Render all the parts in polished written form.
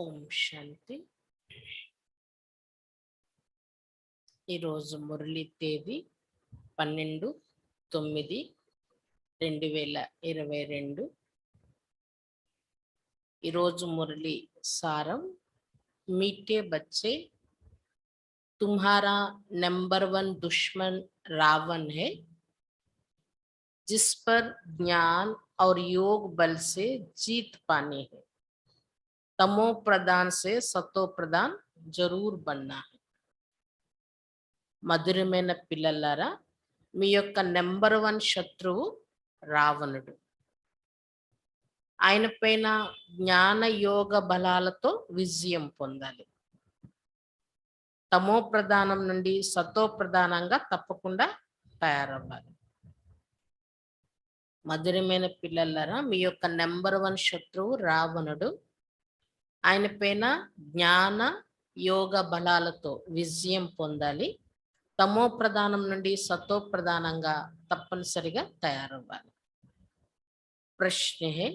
ఓం శాంతి. ఈరోజు మురళి తేదీ 12/9/2022. ఈరోజు మురళి సారం, मीठे बच्चे तुम्हारा नंबर 1 दुश्मन रावण है, जिस पर ज्ञान और योग बल से जीत पानी है। तमो प्रदान से सतो प्रदान जरूर बनना है। మధురమైన పిల్లలారా, మీ యొక్క నెంబర్ 1 శత్రువు రావణుడు. ఆయన పైన జ్ఞాన యోగ బలాలతో విజయం పొందాలి. తమో ప్రధానం నుండి సతో ప్రధానంగా తప్పకుండా తయారవ్వాలి. మధురమైన పిల్లలారా, మీ యొక్క నెంబర్ 1 శత్రువు రావణుడు. ఆయన పైన జ్ఞాన యోగ బలాలతో విజయం పొందాలి. తమో ప్రధానం నుండి సతో ప్రధానంగా తప్పనిసరిగా తయారవ్వాలి. प्रश्न है,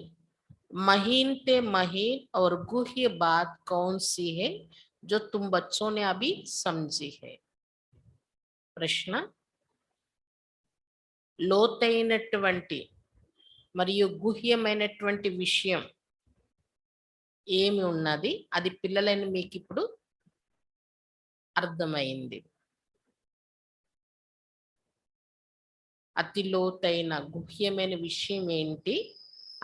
महीन ते महीन और गुह्य बात कौन सी है जो तुम बच्चों ने अभी समझी है? ప్రశ్న, లోతైనటువంటి మరియు గుహ్యమైనటువంటి విషయం ఏమి ఉన్నది, అది పిల్లలని మీకు ఇప్పుడు అర్థమైంది. అతి లోతైన గుహ్యమైన విషయం ఏంటి,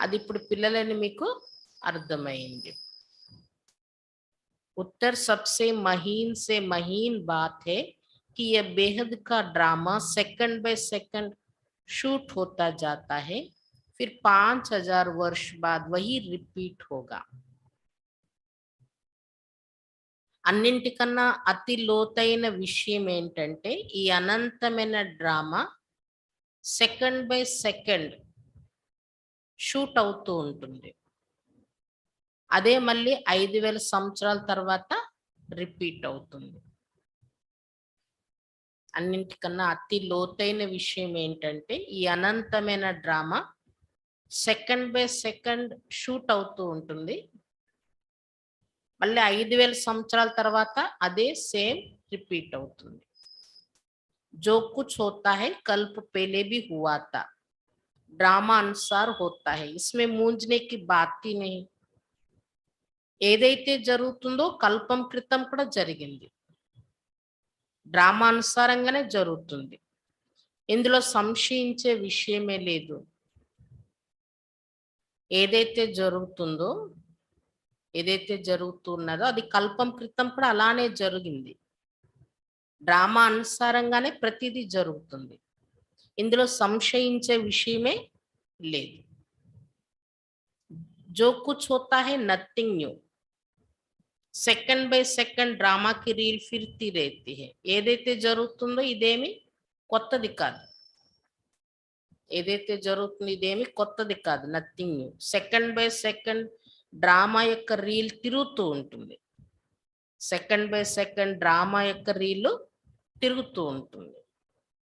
అది ఇప్పుడు పిల్లలని మీకు అర్థమైంది. उत्तर सबसे महीन से महीन बात है कि यह बेहद का drama second by second shoot होता जाता है, फिर 5000 वर्ष बाद वही रिपीट होगा. అన్నింటికన్నా అతి లోతైన విషయం ఏంటంటే, ఈ అనంతమైన drama second by second shoot అవుతూ ఉంటుంది. అదే మళ్ళీ 5000 సంవత్సరాల తర్వాత రిపీట్ అవుతుంది. అన్నింటికన్నా అతి లోతైన విషయం ఏంటంటే, ఈ అనంతమైన drama second by second shoot అవుతూ ఉంటుంది. మళ్ళీ 5000 సంవత్సరాల తర్వాత అదే సేమ్ రిపీట్ అవుతుంది. जो कुछ होता है कल्प पहले भी हुआ था, ड्रामा अनुसार होता है, इसमें मूंझने की बात ही नहीं. ఏదైతే జరుగుతుందో కల్పం క్రితం కూడా జరిగింది, డ్రామా అనుసారంగానే జరుగుతుంది. ఇందులో సంశయించే విషయమే లేదు. ఏదైతే జరుగుతున్నదో అది కల్పం క్రితం కూడా అలానే జరిగింది. డ్రామా అనుసారంగానే ప్రతిదీ జరుగుతుంది. ఇందులో సంశయించే విషయమే లేదు. जो कुछ होता है nothing new, second by second డ్రామాకి రీల్ ఫిర్తి రేతి హై. ఏదైతే జరుగుతుందో ఇదేమి కొత్తది కాదు. ఏదైతే జరుగుతుందో ఇదేమి కొత్తది కాదు, nothing new. Second by second drama యొక్క రీల్ తిరుగుతూ ఉంటుంది. సెకండ్ బై సెకండ్ డ్రామా యొక్క రీల్ తిరుగుతూ ఉంటుంది.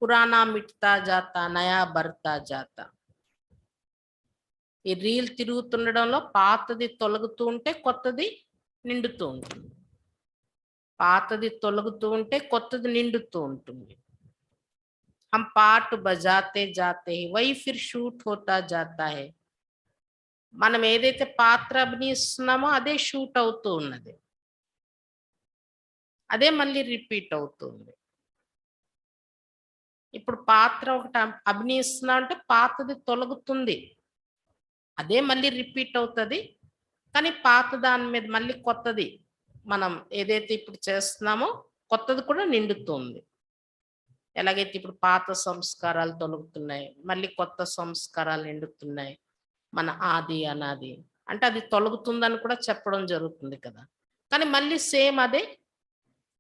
పురాణా మిట్తా జాతా నయా బర్తా జాతా. ఈ రీల్ తిరుగుతుండడంలో పాతది తొలగుతూ ఉంటే కొత్తది నిండుతూ ఉంటుంది. పాతది తొలగుతూ ఉంటే కొత్తది నిండుతూ ఉంటుంది. हम पाठ बजाते जाते हैं वही फिर शूट होता जाता है. మనం ఏదైతే పాత్ర అభినయిస్తున్నామో అదే షూట్ అవుతూ ఉన్నది, అదే మళ్ళీ రిపీట్ అవుతుంది. ఇప్పుడు పాత్ర ఒకటి అభినయిస్తున్నా అంటే పాతది తొలగుతుంది, అదే మళ్ళీ రిపీట్ అవుతుంది. కానీ పాత దాని మీద మళ్ళీ కొత్తది మనం ఏదైతే ఇప్పుడు చేస్తున్నామో కొత్తది కూడా నిండుతుంది. ఎలాగైతే ఇప్పుడు పాత సంస్కారాలు తొలగుతున్నాయి, మళ్ళీ కొత్త సంస్కారాలు నిండుతున్నాయి. మన ఆది అనాది అంటే అది తొలగుతుందని కూడా చెప్పడం జరుగుతుంది కదా, కానీ మళ్ళీ సేమ్ అదే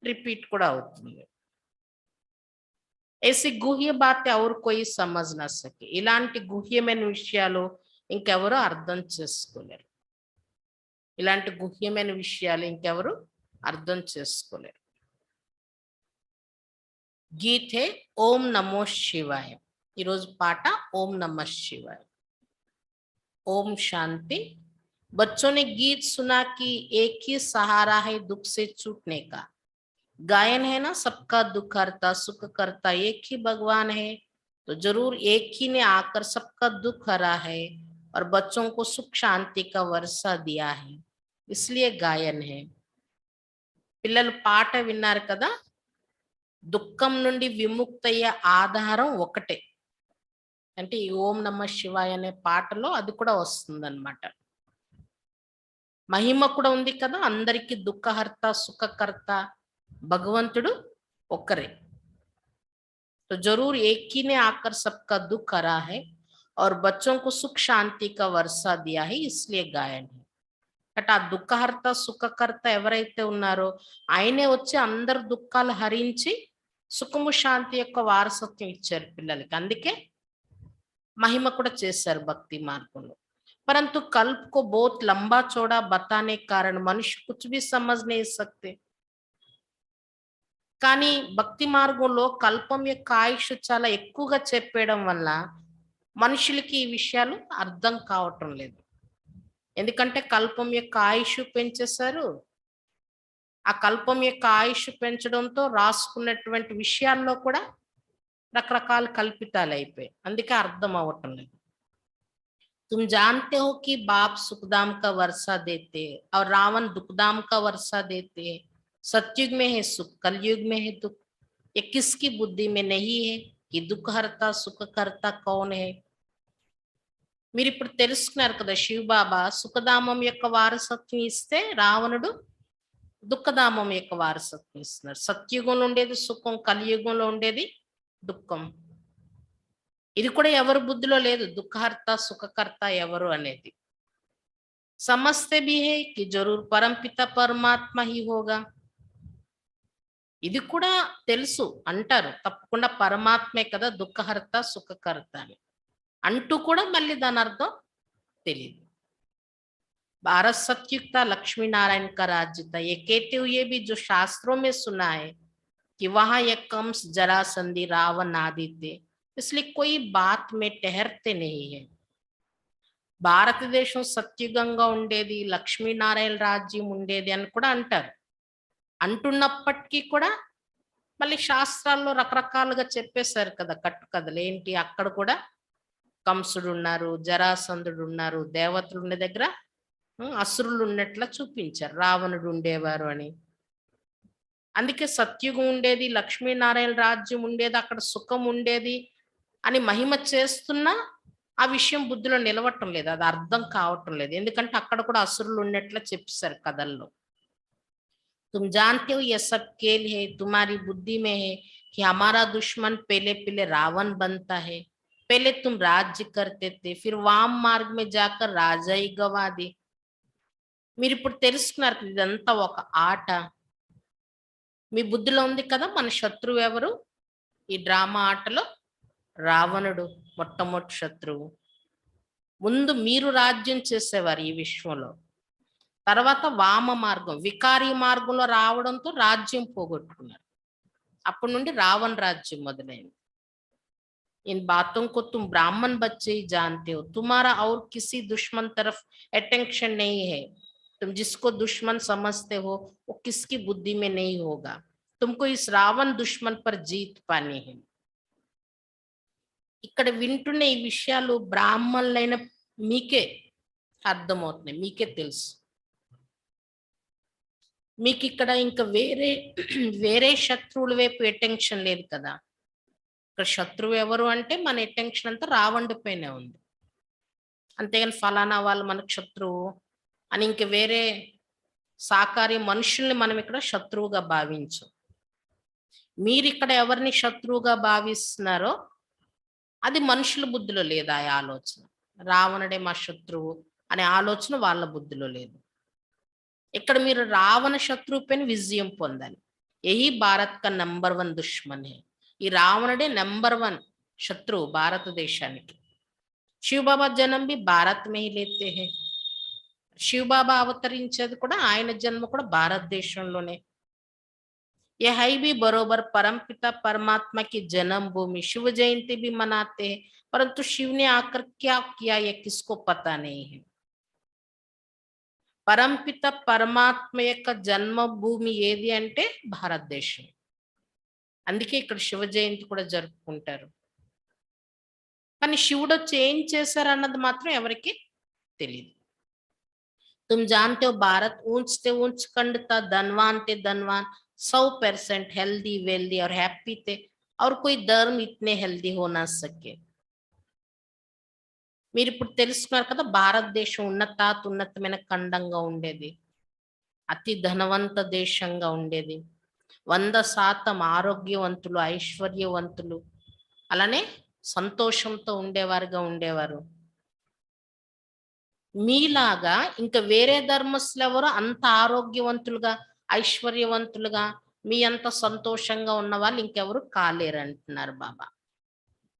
రిపీట్ కూడా అవుతుంది. ऐसी गुह्य बातें और कोई समझ ना सके. ఇలాంటి గుహ్యమైన విషయాలు ఇంకెవరు అర్థం చేసుకోలేరు. ఇలాంటి గుహ్యమైన విషయాలు ఇంకెవరు అర్థం చేసుకోలేరు. గీతే ఓం నమో శివాయ. ఈరోజు పాట ఓం నమ శివాయ. ఓం శాంతి. बच्चों ने गीत सुना कि एक ही सहारा है दुख से छूटने का। गायन है ना, सबका दुख हरता सुख करता एक ही भगवान है। तो जरूर एक ही ने आकर सबका दुख हरा है और बच्चों को सुख शांति का वर्षा दिया है, इसलिए गायन है। పిల్లలు పాట విన్నారు కదా, దుఃఖం నుండి విముక్తయ్యే ఆధారం ఒకటే. అంటే ఈ ఓం నమ శివాయ అనే పాటలో అది కూడా వస్తుందన్నమాట. మహిమ కూడా ఉంది కదా, అందరికీ దుఃఖహర్త సుఖకర్త భగవంతుడు ఒక్కరే. तो जरूर एक ही ने आकर सबका दुख हरा है और बच्चों को सुख शांति का वर्षा दिया है, इसलिए गायन है. అట ఆ దుఃఖహర్త సుఖకర్త ఎవరైతే ఉన్నారో ఆయనే వచ్చి అందరు దుఃఖాలు హరించి సుఖము శాంతి యొక్క వారసత్వం ఇచ్చారు పిల్లలకి. అందుకే महिमा కూడా చేశారు భక్తి మార్గంలో. परंतु कल्प को बहुत लंबा चौड़ा बताने के कारण मनुष्य कुछ भी समझ नहीं सकते. కానీ భక్తి మార్గంలో కల్పం యొక్క ఆయుష్ చాలా ఎక్కువగా చెప్పేయడం వల్ల మనుషులకి ఈ విషయాలు అర్థం కావటం లేదు. ఎందుకంటే కల్పం యొక్క ఆయుష్ పెంచేశారు. ఆ కల్పం యొక్క ఆయుష్ పెంచడంతో రాసుకున్నటువంటి విషయాల్లో కూడా రకరకాల కల్పితాలు అయిపోయాయి. అందుకే అర్థం అవ్వటం లేదు. तुम जानते हो कि बाप सुखदाम का वर्षा देते और रावण दुखदाम का वर्षा देते हैं. सतयुग में है सुख, कलयुग में है दुख. ये किसकी बुद्धि में नहीं है कि दुख हरता सुख करता कौन है. మీరు ఇప్పుడు తెలుసుకున్నారు కదా, శివబాబా సుఖధామం యొక్క వారసత్వం ఇస్తే రావణుడు దుఃఖధామం యొక్క వారసత్వం ఇస్తున్నారు. సత్యుగంలో ఉండేది సుఖం, కలియుగంలో ఉండేది దుఃఖం. ఇది కూడా ఎవరి బుద్ధిలో లేదు, దుఃఖహర్త సుఖకర్త ఎవరు అనేది. సమస్తే भी है कि जरूर परमपिता परमात्मा ही होगा. ఇది కూడా తెలుసు అంటారు, తప్పకుండా పరమాత్మే కదా దుఃఖహర్త సుఖకర్త అని అంటూ కూడా మళ్ళీ దాని అర్థం తెలియదు. भारत सतयुग था, लक्ष्मी नारायण का राज्य था. ये कहते हुए भी जो शास्त्रों में सुना है कि वहां एक कंस जरासंधि रावण आदि थे, इसलिए कोई बात में ठहरते नहीं है. భారతదేశం సత్యుగంగా ఉండేది, లక్ష్మీనారాయణ రాజ్యం ఉండేది అని కూడా అంటారు. అంటున్నప్పటికీ కూడా మళ్ళీ శాస్త్రాల్లో రకరకాలుగా చెప్పేశారు కదా కట్టుకథలు. ఏంటి, అక్కడ కూడా కంసుడు ఉన్నారు, జరాసంధుడు ఉన్నారు, దేవతలు ఉండే దగ్గర అసురులు ఉన్నట్లా చూపించారు, రావణుడు ఉండేవారు అని. అందుకే సత్యుగం ఉండేది, లక్ష్మీనారాయణ రాజ్యం ఉండేది, అక్కడ సుఖం ఉండేది అని మహిమ చేస్తున్నా ఆ విషయం బుద్ధిలో నిలవటం లేదు, అది అర్థం కావటం లేదు. ఎందుకంటే అక్కడ కూడా అసురులు ఉన్నట్లా చెప్పేశారు కథల్లో. तुम जानते हो ये सब खेल है, तुम्हारी बुद्धि में है कि हमारा दुश्मन पहले पहले रावण बनता है. पहले तुम राज्य करते थे, फिर वाम मार्ग में जाकर राजा ही गवा दी. మీరు ఇప్పుడు తెలుసుకున్నారు కదా, ఇదంతా ఒక ఆట. మీ బుద్ధిలో ఉంది కదా మన శత్రువు ఎవరు. ఈ డ్రామా ఆటలో రావణుడు మొట్టమొదటి శత్రువు. ముందు మీరు రాజ్యం చేసేవారు ఈ విశ్వంలో, తర్వాత వామ మార్గం వికారి మార్గంలో రావడంతో రాజ్యం పోగొట్టుకున్నారు. అప్పటి నుండి రావణ రాజ్యం మొదలైంది. इन बातों को तुम ब्राह्मण बच्चे ही जानते हो, तुम्हारा और किसी दुश्मन तरफ अटेंशन नहीं है. तुम जिसको दुश्मन समझते हो वो किसकी बुद्धि में नहीं होगा. तुमको इस रावण दुश्मन पर जीत पानी है. ఇక్కడ వింటున్న ఈ విషయాలు బ్రాహ్మణులైన మీకే అర్థమవుతున్నాయి, మీకే తెలుసు. మీకు ఇక్కడ ఇంకా వేరే వేరే శత్రువుల వైపు అటెన్షన్ లేదు కదా. ఇక్కడ శత్రువు ఎవరు అంటే మన అటెన్షన్ అంతా రావణుడి పైనే ఉంది. అంతేగాని ఫలానా వాళ్ళు మనకు శత్రువు అని ఇంక వేరే సాకారి మనుషుల్ని మనం ఇక్కడ శత్రువుగా భావించు. మీరు ఇక్కడ ఎవరిని శత్రువుగా భావిస్తున్నారో అది మనుషుల బుద్ధిలో లేదు. ఆ ఆలోచన రావణుడే మా శత్రువు అనే ఆలోచన వాళ్ళ బుద్ధిలో లేదు. ఇక్కడ మీరు రావణ శత్రువు పైన విజయం పొందాలి. యహీ భారత్ కా నంబర్ 1 దుష్మన్ హే. ఈ రావణుడే నంబర్ 1 శత్రువు భారతదేశానికి. శివబాబా జన్మ भी భారత్ में ही लेते हैं. శివబాబా అవతరించేది కూడా, ఆయన జన్మ కూడా భారతదేశంలోనే. ये है भी बरोबर परमपिता परमात्मा की जन्मभूमि. शिव जयंती भी मनाते हैं, परंतु शिव ने आकर क्या किया ये किसको पता नहीं है. పరంపిత పరమాత్మ యొక్క జన్మభూమి ఏది అంటే భారతదేశం. అందుకే ఇక్కడ శివ జయంతి కూడా జరుపుకుంటారు. కానీ శివుడు వచ్చి ఏం చేశారు అన్నది మాత్రం ఎవరికి తెలియదు. तुम जानते हो भारत ऊंच से ऊंच खंड था, धनवान थे धनवान, 100% हेल्दी वेल्दी और हैप्पी थे, और कोई धर्म इतने हेल्दी हो ना सके. మీరు ఇప్పుడు తెలుసుకున్నారు కదా, భారతదేశం ఉన్నతమైన ఖండంగా ఉండేది, అతి ధనవంత దేశంగా ఉండేది, 100% ఆరోగ్యవంతులు, ఐశ్వర్యవంతులు, అలానే సంతోషంతో ఉండేవారుగా ఉండేవారు. మీలాగా ఇంకా వేరే ధర్మస్తులు ఎవరు అంత ఆరోగ్యవంతులుగా, ఐశ్వర్యవంతులుగా, మీ అంత సంతోషంగా ఉన్న వాళ్ళు ఇంకెవరు కాలేరు అంటున్నారు బాబా.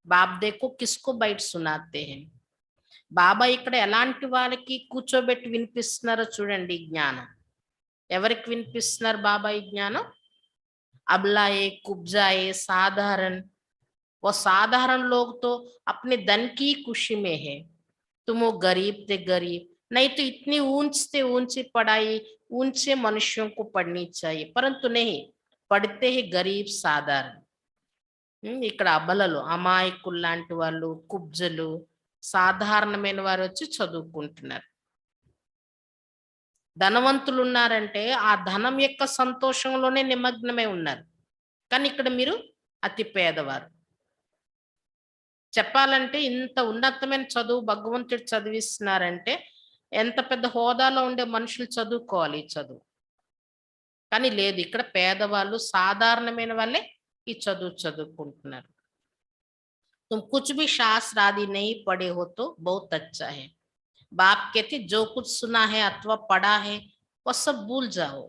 బాబ్ దేకో కిస్కో బయట సునాతే హై. బాబా ఇక్కడ ఎలాంటి వాళ్ళకి కూర్చోబెట్టి వినిపిస్తున్నారో చూడండి ఈ జ్ఞానం. ఎవరికి వినిపిస్తున్నారు బాబా ఈ జ్ఞానం? అబ్లాయే, కుబ్జాయే, సాధారణ, वो साधारण लोग तो अपने धन की खुशी में है. तुम वो गरीब थे गरीब, नहीं तो इतनी ऊंच से ऊंची पढ़ाई ऊंचे मनुष्यों को पढ़नी चाहिए, परंतु नहीं, पढ़ते ही गरीब साधारण. ఇక్కడ అబలలు, అమాయకులు లాంటి వాళ్ళు, కుబ్జలు, సాధారణమైన వారు వచ్చి చదువుకుంటున్నారు. ధనవంతులు ఉన్నారంటే ఆ ధనం యొక్క సంతోషంలోనే నిమగ్నమై ఉన్నారు. కానీ ఇక్కడ మీరు అతి పేదవారు. చెప్పాలంటే ఇంత ఉన్నతమైన చదువు భగవంతుడు చదివిస్తున్నారంటే ఎంత పెద్ద హోదాలో ఉండే మనుషులు చదువుకోవాలి ఈ చదువు. కానీ లేదు, ఇక్కడ పేదవాళ్ళు, సాధారణమైన వాళ్ళే ఈ చదువు చదువుకుంటున్నారు. तुम कुछ भी शास्त्र आदि नहीं पढ़े हो तो बहुत अच्छा है. बाप कहते जो कुछ सुना है अथवा पढ़ा है वो सब भूल जाओ.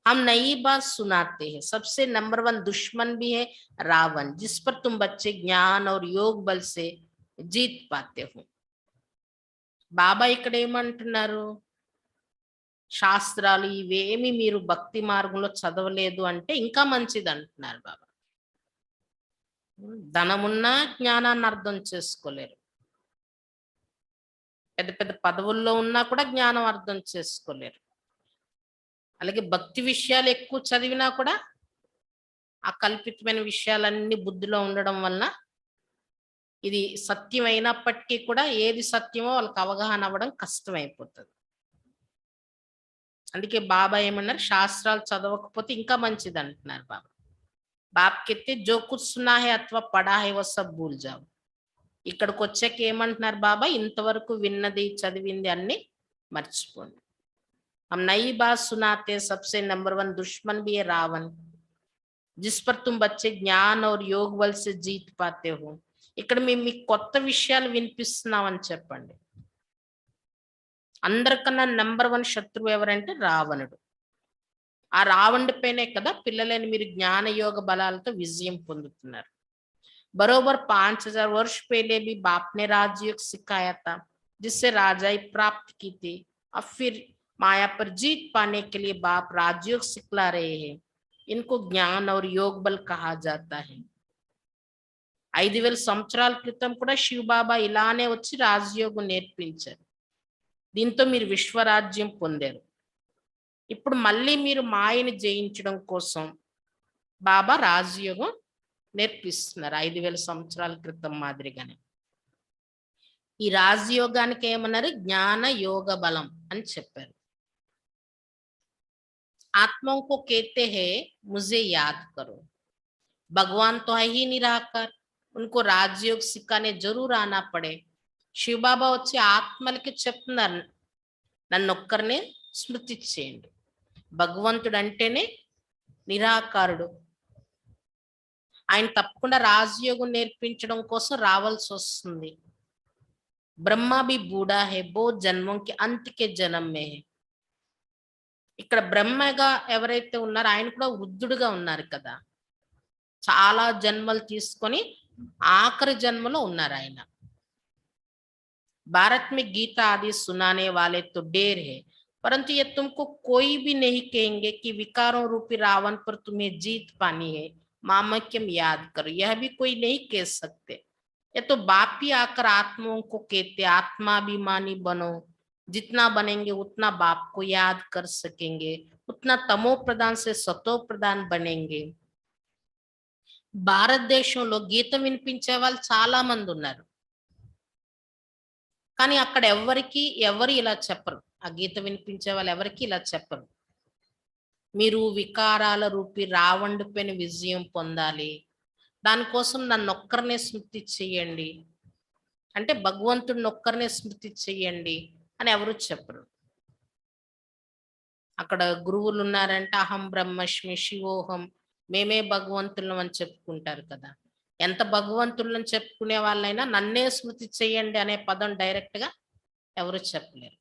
हम नई बात सुनाते हैं. सबसे नंबर 1 दुश्मन भी है रावण, जिस पर तुम बच्चे ज्ञान और योग बल से जीत पाते हो. బాబా ఇక్కడ ఏమంటున్నారు? శాస్త్రాలు ఇవేమి మీరు భక్తి మార్గంలో చదవలేదు అంటే ఇంకా మంచిది అంటున్నారు బాబా. ధనమున్నా జ్ఞానాన్ని అర్థం చేసుకోలేరు, పెద్ద పెద్ద పదవుల్లో ఉన్నా కూడా జ్ఞానం అర్థం చేసుకోలేరు. అలాగే భక్తి విషయాలు ఎక్కువ చదివినా కూడా ఆ కల్పితమైన విషయాలన్నీ బుద్ధిలో ఉండడం వలన ఇది సత్యం అయినప్పటికీ కూడా ఏది సత్యమో వాళ్ళకి అవగాహన అవ్వడం కష్టమైపోతుంది. అందుకే బాబా ఏమన్నారు? శాస్త్రాలు చదవకపోతే ఇంకా మంచిది అంటున్నారు బాబా. బాప్ కెత్తే జో కుచ్ సునా హై అథవా పడా హై వో సబ్ భూల్ జాओ. ఇక్కడికి వచ్చాక ఏమంటున్నారు బాబా? ఇంతవరకు విన్నది చదివింది అన్ని మర్చిపోండి. हम नई बात सुनाते, सबसे नंबर 1 दुश्मन भी है रावण, जिस पर तुम बच्चे ज्ञान और योग बल से जीत पाते हो. ఇక్కడ మేము మీకు కొత్త విషయాలు వినిపిస్తున్నామని చెప్పండి. అందరికన్నా నంబర్ 1 శత్రువు ఎవరంటే రావణుడు. ఆ రావణుడి పైనే కదా పిల్లలని మీరు జ్ఞాన యోగ బలాలతో విజయం పొందుతున్నారు. बरोबर 5000 वर्ष पहले भी बाप ने राजयोग सिखाया था, जिससे राजाई प्राप्त की थी. अब फिर माया पर जीत पाने के लिए बाप राजयोग सिखला रहे हैं. इनको ज्ञान और योग बल कहा जाता है. 5000 సంవత్సరాల క్రితం కూడా శివ బాబా ఇలానే వచ్చి రాజయోగం నేర్పించారు. దీంతో మీరు విశ్వరాజ్యం పొందారు. ఇప్పుడు మళ్ళీ మీరు మాయని జయించడం కోసం బాబా రాజయోగం నేర్పిస్తున్నారు 5000 సంవత్సరాల క్రితం మాదిరిగానే. ఈ రాజయోగానికి ఏమన్నారు? జ్ఞాన యోగ బలం అని చెప్పారు. आत्माओं को कहते हैं मुझे याद करो. भगवान तो है ही निराकार, उनको राजयोग सिखाने जरूर आना पड़े. శివ బాబా వచ్చి ఆత్మలకి చెప్తున్నారు, నన్ను ఒక్కరినే స్మృతి చేయండి. భగవంతుడు అంటేనే నిరాకారుడు, ఆయన తప్పకుండా రాజయోగం నేర్పించడం కోసం రావాల్సి వస్తుంది. బ్రహ్మ भी बूढ़ा है, बहुत जन्मों के अंत के जन्म में है. ఇక్కడ బ్రహ్మగా ఎవరైతే ఉన్నారో ఆయన కూడా వృద్ధుడుగా ఉన్నారు కదా, చాలా జన్మలు తీసుకొని ఆఖరి జన్మలో ఉన్నారు ఆయన. भारत में गीता आदि सुनाने वाले तो ढेर है, परंतु ये तुमको कोई भी नहीं कहेंगे कि विकारों रूपी रावण पर तुम्हें जीत पानी है. मामक्यम याद करो, यह भी कोई नहीं कह सकते. ये तो बाप ही आकर आत्माओं को कहते आत्माभिमानी बनो, जितना बनेंगे उतना बाप को याद कर सकेंगे, उतना तमो प्रधान से सतो प्रधान बनेंगे. భారతదేశంలో గీతం వినిపించే వాళ్ళు చాలా మంది ఉన్నారు. కానీ అక్కడ ఎవరు ఇలా చెప్పరు. ఆ గీత వినిపించే వాళ్ళు ఎవరికీ ఇలా చెప్పరు. మీరు వికారాల రూపి రావణుడిపైన విజయం పొందాలి. దానికోసం నన్నొక్కరినే స్మృతి చెయ్యండి. అంటే భగవంతుడినొక్కరినే స్మృతి చెయ్యండి అని ఎవరు చెప్పరు. అక్కడ గురువులున్నారంటే అహం బ్రహ్మస్మి శివోహం, మేమే భగవంతులం అని చెప్పుకుంటారు కదా! ఎంత భగవంతులని చెప్పుకునే వాళ్ళైనా నన్నే స్మృతి చెయ్యండి అనే పదం డైరెక్ట్‌గా ఎవరు చెప్పలేరు.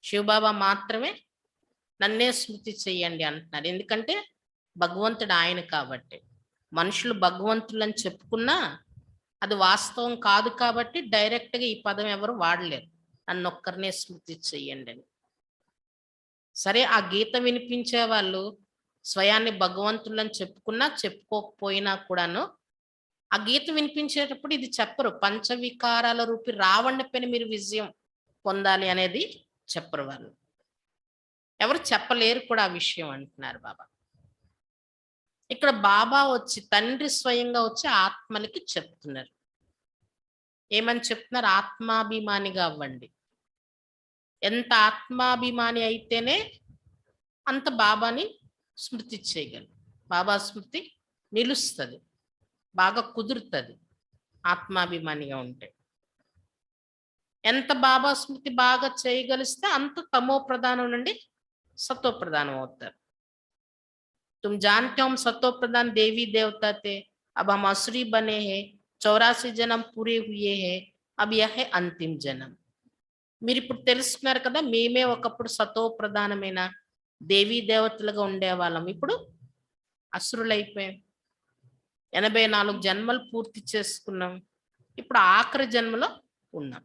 శివబాబా మాత్రమే నన్నే స్మృతి చెయ్యండి అంటున్నారు. ఎందుకంటే భగవంతుడు ఆయన కాబట్టి. మనుషులు భగవంతులని చెప్పుకున్నా అది వాస్తవం కాదు కాబట్టి డైరెక్ట్‌గా ఈ పదం ఎవరు వాడలేరు. నన్నొక్కరినే స్మృతి చెయ్యండి అని. సరే ఆ గీత వినిపించే వాళ్ళు స్వయాన్ని భగవంతులని చెప్పుకున్నా, చెప్పుకోకపోయినా కూడాను ఆ గీత వినిపించేటప్పుడు ఇది చెప్పరు. పంచవికారాల రూపి రావణుడి పైన మీరు విజయం పొందాలి అనేది చెప్పరు వాళ్ళు. ఎవరు చెప్పలేరు కూడా ఆ విషయం అంటున్నారు బాబా. ఇక్కడ బాబా వచ్చి తండ్రి స్వయంగా వచ్చి ఆత్మలకి చెప్తున్నారు. ఏమని చెప్తున్నారు? ఆత్మాభిమానిగా అవ్వండి. ఎంత ఆత్మాభిమాని అయితేనే అంత బాబాని స్మృతి చేయగలరు. బాబా స్మృతి నిలుస్తుంది, బాగా కుదురుతుంది ఆత్మాభిమానిగా ఉంటే. ఎంత బాబా స్మృతి బాగా చేయగలిస్తే అంత తమో ప్రధానం నుండి సతో ప్రధానం అవుతారు. तुम जानते हो हम सतो प्रधान देवी देवता थे, अब हम असुरी बने हैं, 84 जन्म पूरे हुए हैं, अब यह है अंतिम जन्म. మీరు ఇప్పుడు తెలుసుకున్నారు కదా, మేమే ఒకప్పుడు సతో ప్రధానమైన దేవీ దేవతలుగా ఉండేవాళ్ళం, ఇప్పుడు అసురులైపోయాం. 84 జన్మలు పూర్తి చేసుకున్నాం, ఇప్పుడు ఆఖరి జన్మలో ఉన్నాం.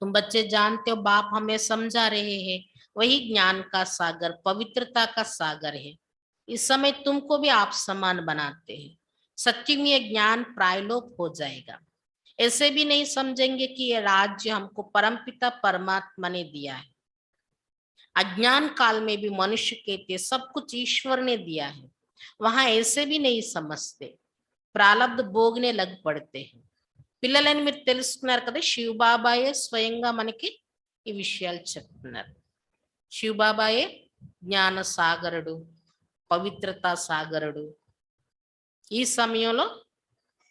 तुम बच्चे जानते हो बाप हमें समझा रहे हैं, वही ज्ञान का सागर पवित्रता का सागर है. इस समय तुमको भी आप समान बनाते हैं. सत्य में यह ज्ञान प्रायलोप हो जाएगा. ऐसे भी नहीं समझेंगे कि यह राज्य हमको परमपिता परमात्मा ने दिया है. अज्ञान काल में भी मनुष्य कहते सब कुछ ईश्वर ने दिया है, वहां ऐसे भी नहीं समझते, प्रारब्ध भोगने लग पड़ते हैं. పిల్లలని మీరు తెలుసుకున్నారు కదా, శివబాబాయే స్వయంగా మనకి ఈ విషయాలు చెప్తున్నారు. శివబాబాయే జ్ఞాన సాగరుడు, పవిత్రతా సాగరుడు. ఈ సమయంలో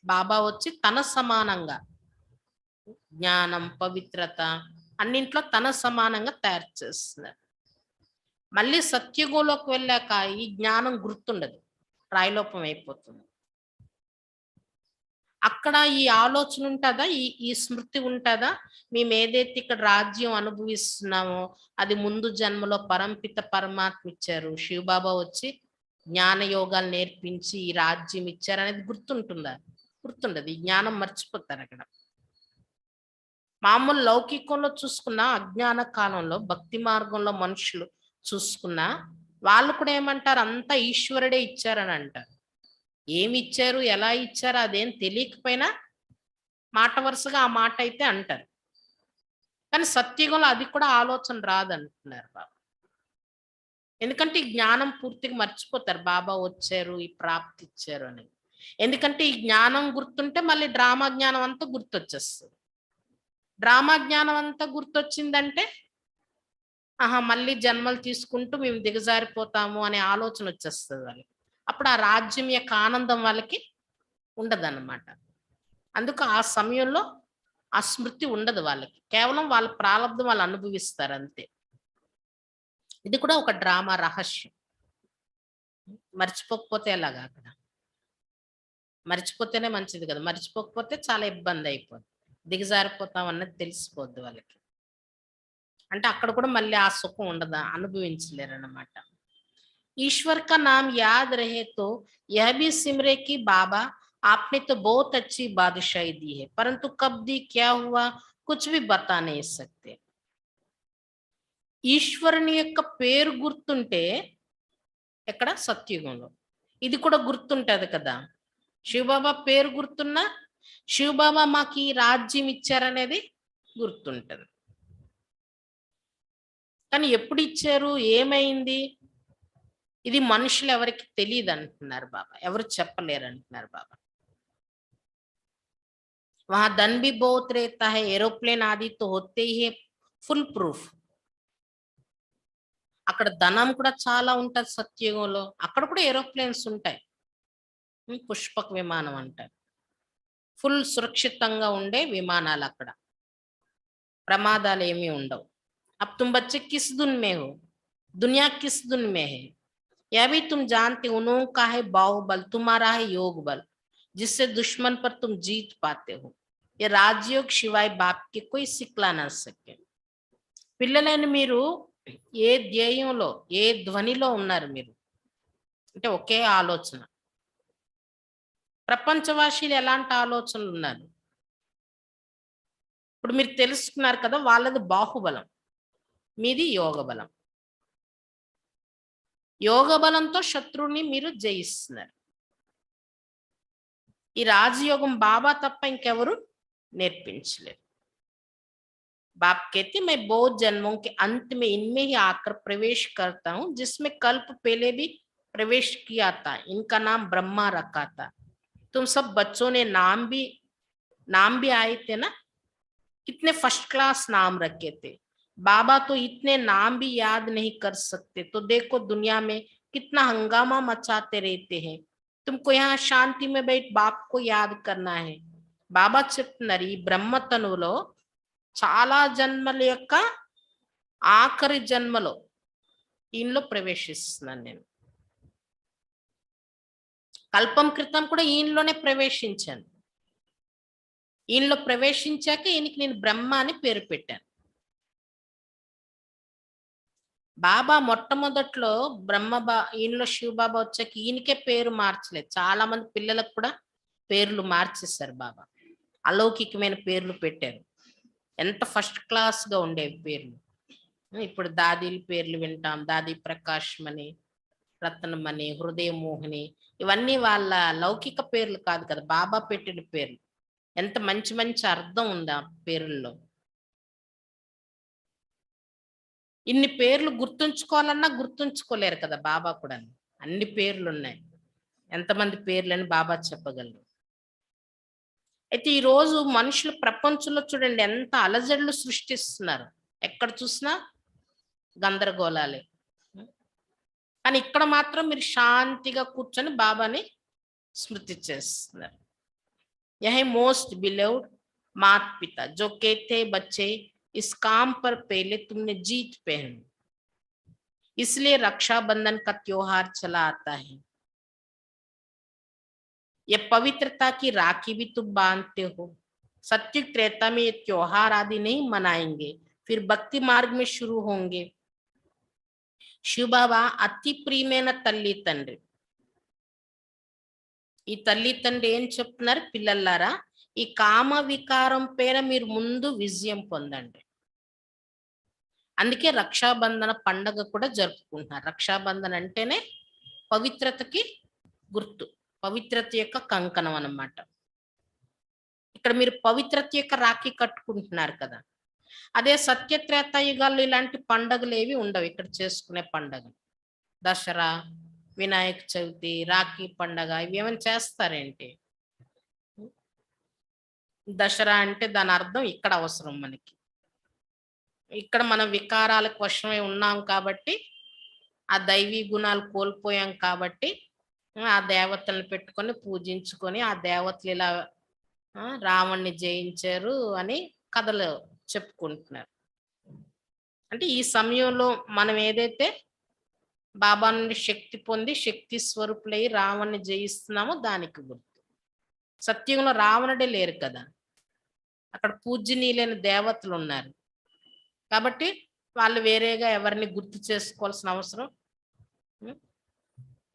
బాబా వచ్చి తన సమానంగా జ్ఞానం, పవిత్రత అన్నింట్లో తన సమానంగా తయారు చేస్తున్నారు. మళ్ళీ సత్యుగంలోకి వెళ్ళాక ఈ జ్ఞానం గుర్తుండదు, ప్రాయలోపం అయిపోతుంది. అక్కడ ఈ ఆలోచన ఉంటుందా, ఈ స్మృతి ఉంటుందా? మేము ఏదైతే ఇక్కడ రాజ్యం అనుభవిస్తున్నామో అది ముందు జన్మలో పరంపిత పరమాత్మ ఇచ్చారు, శివబాబా వచ్చి జ్ఞాన యోగాలు నేర్పించి ఈ రాజ్యం ఇచ్చారు అనేది గుర్తుంటుందా? గుర్తుండదు. ఈ జ్ఞానం మర్చిపోతారు అక్కడ. మామూలు లౌకికంలో చూసుకున్నా, అజ్ఞాన కాలంలో భక్తి మార్గంలో మనుషులు చూసుకున్నా వాళ్ళు కూడా ఏమంటారు, అంతా ఈశ్వరుడే ఇచ్చారని అంటారు. ఏమి ఇచ్చారు, ఎలా ఇచ్చారు అదేం తెలియకపోయినా మాట వరుసగా ఆ మాట అయితే అంటారు. కానీ సత్యుగంలో అది కూడా ఆలోచన రాదంటున్నారు బాబా. ఎందుకంటే ఈ జ్ఞానం పూర్తిగా మర్చిపోతారు, బాబా వచ్చారు ఈ ప్రాప్తి ఇచ్చారు అని. ఎందుకంటే ఈ జ్ఞానం గుర్తుంటే మళ్ళీ డ్రామా జ్ఞానం అంతా గుర్తొచ్చేస్తుంది. డ్రామా జ్ఞానం అంతా గుర్తొచ్చిందంటే ఆహా మళ్ళీ జన్మలు తీసుకుంటూ మేము దిగజారిపోతాము అనే ఆలోచన వచ్చేస్తుంది వాళ్ళకి. అప్పుడు ఆ రాజ్యం యొక్క ఆనందం వాళ్ళకి ఉండదన్నమాట. అందుకు ఆ సమయంలో ఆ స్మృతి ఉండదు వాళ్ళకి. కేవలం వాళ్ళ ప్రారంధం వాళ్ళు అనుభవిస్తారు అంతే. ఇది కూడా ఒక డ్రామా రహస్యం. మర్చిపోకపోతే ఎలాగా? అక్కడ మర్చిపోతేనే మంచిది కదా, మర్చిపోకపోతే చాలా ఇబ్బంది అయిపోద్ది, దిగజారిపోతాం అన్నది తెలిసిపోద్ది వాళ్ళకి. అంటే అక్కడ కూడా మళ్ళీ ఆ సుఖం ఉండదా, అనుభవించలేరు అన్నమాట. ईश्वर का नाम याद रहे तो यह भी सिमरे कि बाबा आपने तो बहुत अच्छी बादशाही दी है, परंतु कब दी, क्या हुआ, कुछ भी बता नहीं सकते. ఈశ్వరుని యొక్క పేరు గుర్తుంటే ఎక్కడ సత్యుగంలో ఇది కూడా గుర్తుంటది కదా. శివబాబా పేరు గుర్తున్నా శివబాబా మాకు ఈ రాజ్యం ఇచ్చారనేది గుర్తుంటది. కానీ ఎప్పుడు ఇచ్చారు? ఏమైంది? ఇది మనుషులు ఎవరికి తెలీదు అంటున్నారు బాబా. ఎవరు చెప్పలేరు అంటున్నారు బాబా. वहां धन भी बहुत रहता है, एरोप्लेन आदि तो होते ही है फुल प्रूफ. అక్కడ ధనం కూడా చాలా ఉంటది సత్యయుగంలో. అక్కడ కూడా ఏరోప్లేన్స్ ఉంటాయి. పుష్పక విమానం అంటారు. ఫుల్ సురక్షితంగా ఉండే విమానాలు అక్కడ. ప్రమాదాలు ఏమీ ఉండవు. अब तुम बच्चे किस धुन में हो? दुनिया किस धुन में है? यह भी तुम जानते हो, उन्हों का है बाहुबल, तुम्हारा है योग बल, जिससे दुश्मन पर तुम जीत पाते हो. ये राजयोग शिवाय बाप के कोई सिखला ना सके. పిల్లలైన మీరు ఏ ధ్యేయంలో, ఏ ధ్వనిలో ఉన్నారు మీరు? అంటే ఒకే ఆలోచన. ప్రపంచవాసీలు ఎలాంటి ఆలోచనలు ఉన్నారు? ఇప్పుడు మీరు తెలుసుకున్నారు కదా, వాళ్ళది బాహుబలం, మీది యోగ బలం. యోగ బలంతో శత్రువుని మీరు జయిస్తున్నారు. ఈ రాజయోగం బాబా తప్ప ఇంకెవరు నేర్పించలేరు. बाप कहते मैं बहुत जन्मों के अंत में इनमें ही आकर प्रवेश करता हूँ, जिसमें कल्प पहले भी प्रवेश किया था. इनका नाम ब्रह्मा रखा था. तुम सब बच्चों ने नाम भी आए थे ना, कितने फर्स्ट क्लास नाम रखे थे. बाबा तो इतने नाम भी याद नहीं कर सकते, तो देखो दुनिया में कितना हंगामा मचाते रहते हैं. तुमको यहाँ शांति में बैठ बाप को याद करना है. బాబా చెప్తున్నారు, ఈ బ్రహ్మతనువులో చాలా జన్మల యొక్క ఆఖరి జన్మలో ఈయనలో ప్రవేశిస్తున్నాను నేను. కల్పం క్రితం కూడా ఈయనలోనే ప్రవేశించాను. ఈయనలో ప్రవేశించాక ఈయనకి నేను బ్రహ్మ అని పేరు పెట్టాను. బాబా మొట్టమొదట్లో ఈయనలో శివబాబా వచ్చాక ఈయనకే పేరు మార్చలేదు. చాలా మంది పిల్లలకు కూడా పేర్లు మార్చేశారు బాబా. అలౌకికమైన పేర్లు పెట్టారు. ఎంత ఫస్ట్ క్లాస్ గా ఉండేవి పేర్లు. ఇప్పుడు దాదీల పేర్లు వింటాం. దాది ప్రకాశ్మణి, రత్నమణి, హృదయమోహిని, ఇవన్నీ వాళ్ళ లౌకిక పేర్లు కాదు కదా, బాబా పెట్టిన పేర్లు. ఎంత మంచి మంచి అర్థం ఉంది ఆ పేర్లలో. ఇన్ని పేర్లు గుర్తుంచుకోవాలన్నా గుర్తుంచుకోలేరు కదా బాబా కూడా. అన్ని పేర్లు ఉన్నాయి. ఎంతమంది పేర్లని బాబా చెప్పగలరు. అయితే ఈ రోజు మనుషులు ప్రపంచంలో చూడండి ఎంత అలజడులు సృష్టిస్తున్నారు. ఎక్కడ చూసినా గందరగోళాలే. కానీ ఇక్కడ మాత్రం మీరు శాంతిగా కూర్చొని బాబాని స్మృతి చేస్తున్నారు. यह मोस्ट बिलोव्ड माता पिता जो कहते बच्चे इस काम पर पहले तुमने जीत पहनी, इसलिए रक्षाबंधन का त्योहार चला आता है. ये पवित्रता की राखी भी तुम बांधते हो. सत्युग त्रेता में ये त्योहार आदि नहीं मनाएंगे, फिर भक्ति मार्ग में शुरू होंगे. शिव बाबा अति प्రియమైన తల్లి తండ్రి. ఈ తల్లి తండ్రి ఏం చెప్తున్నారు? పిల్లలారా, ఈ కామ వికారం పైన మీరు ముందు విజయం పొందండి. అందుకే రక్షాబంధన పండగ కూడా జరుపుకుంటున్నారు. రక్షాబంధన అంటేనే పవిత్రతకి గుర్తు, పవిత్రత యొక్క కంకణం అన్నమాట. ఇక్కడ మీరు పవిత్రత యొక్క రాఖీ కట్టుకుంటున్నారు కదా. అదే సత్యత్రేతాయుగాల్లో ఇలాంటి పండగలు ఏవి ఉండవు. ఇక్కడ చేసుకునే పండగ దసరా, వినాయక చవితి, రాఖీ పండగ ఇవి ఏమైనా చేస్తారేంటి? దసరా అంటే దాని అర్థం ఇక్కడ అవసరం మనకి. ఇక్కడ మనం వికారాలకు వశమై ఉన్నాం కాబట్టి, ఆ దైవీ గుణాలు కోల్పోయాం కాబట్టి ఆ దేవతలను పెట్టుకొని పూజించుకొని ఆ దేవతలు ఇలా రావణ్ణి జయించారు అని కథలు చెప్పుకుంటున్నారు. అంటే ఈ సమయంలో మనం ఏదైతే బాబా నుండి శక్తి పొంది శక్తి స్వరూపులై రావణ్ణి జయిస్తున్నామో దానికి గుర్తు. సత్యంలో రావణుడే లేరు కదా, అక్కడ పూజనీయులైన దేవతలు ఉన్నారు కాబట్టి వాళ్ళు వేరేగా ఎవరిని గుర్తు చేసుకోవాల్సిన అవసరం.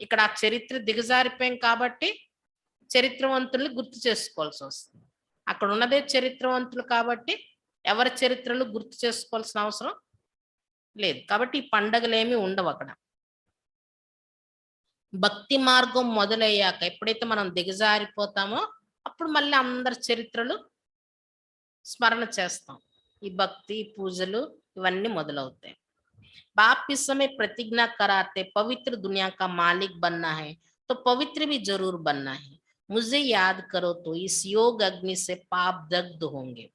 ఇక్కడ ఆ చరిత్ర దిగజారిపోయాం కాబట్టి చరిత్రవంతుల్ని గుర్తు చేసుకోవాల్సి వస్తుంది. అక్కడ ఉన్నదే చరిత్రవంతులు కాబట్టి ఎవరి చరిత్రలు గుర్తు చేసుకోవాల్సిన అవసరం లేదు. కాబట్టి ఈ పండగలు ఏమి ఉండవు అక్కడ. భక్తి మార్గం మొదలయ్యాక ఎప్పుడైతే మనం దిగజారిపోతామో అప్పుడు మళ్ళీ అందరి చరిత్రలు స్మరణ చేస్తాం. ఈ భక్తి పూజలు ఇవన్నీ మొదలవుతాయి. बाप इस समय प्रतिज्ञा कराते पवित्र दुनिया का मालिक बनना है तो पवित्र भी जरूर बनना है। मुझे याद करो तो इस योग अग्नि से पाप दग्ध होंगे।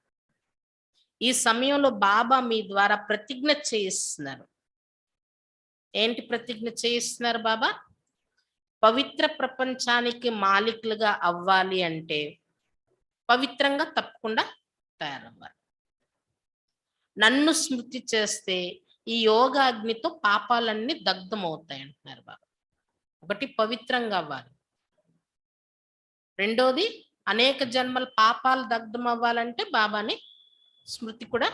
ఈ సమయంలో బాబా మీ ద్వారా ప్రతిజ్ఞ చేయిస్తున్నారు. ఏంటి ప్రతిజ్ఞ చేయిస్తున్నారు బాబా? పవిత్ర ప్రపంచానికి మాలికులుగా అవ్వాలి అంటే పవిత్రంగా తప్పకుండా తయారవ్వాలి. నన్ను స్మృతి చేస్తే ఈ యోగ అగ్నితో పాపాలన్నీ దగ్ధమవుతాయి అంటున్నారు బాబా. ఒకటి పవిత్రంగా అవ్వాలి. రెండోది అనేక జన్మల పాపాలు దగ్ధం అవ్వాలంటే బాబాని स्मृति కూడా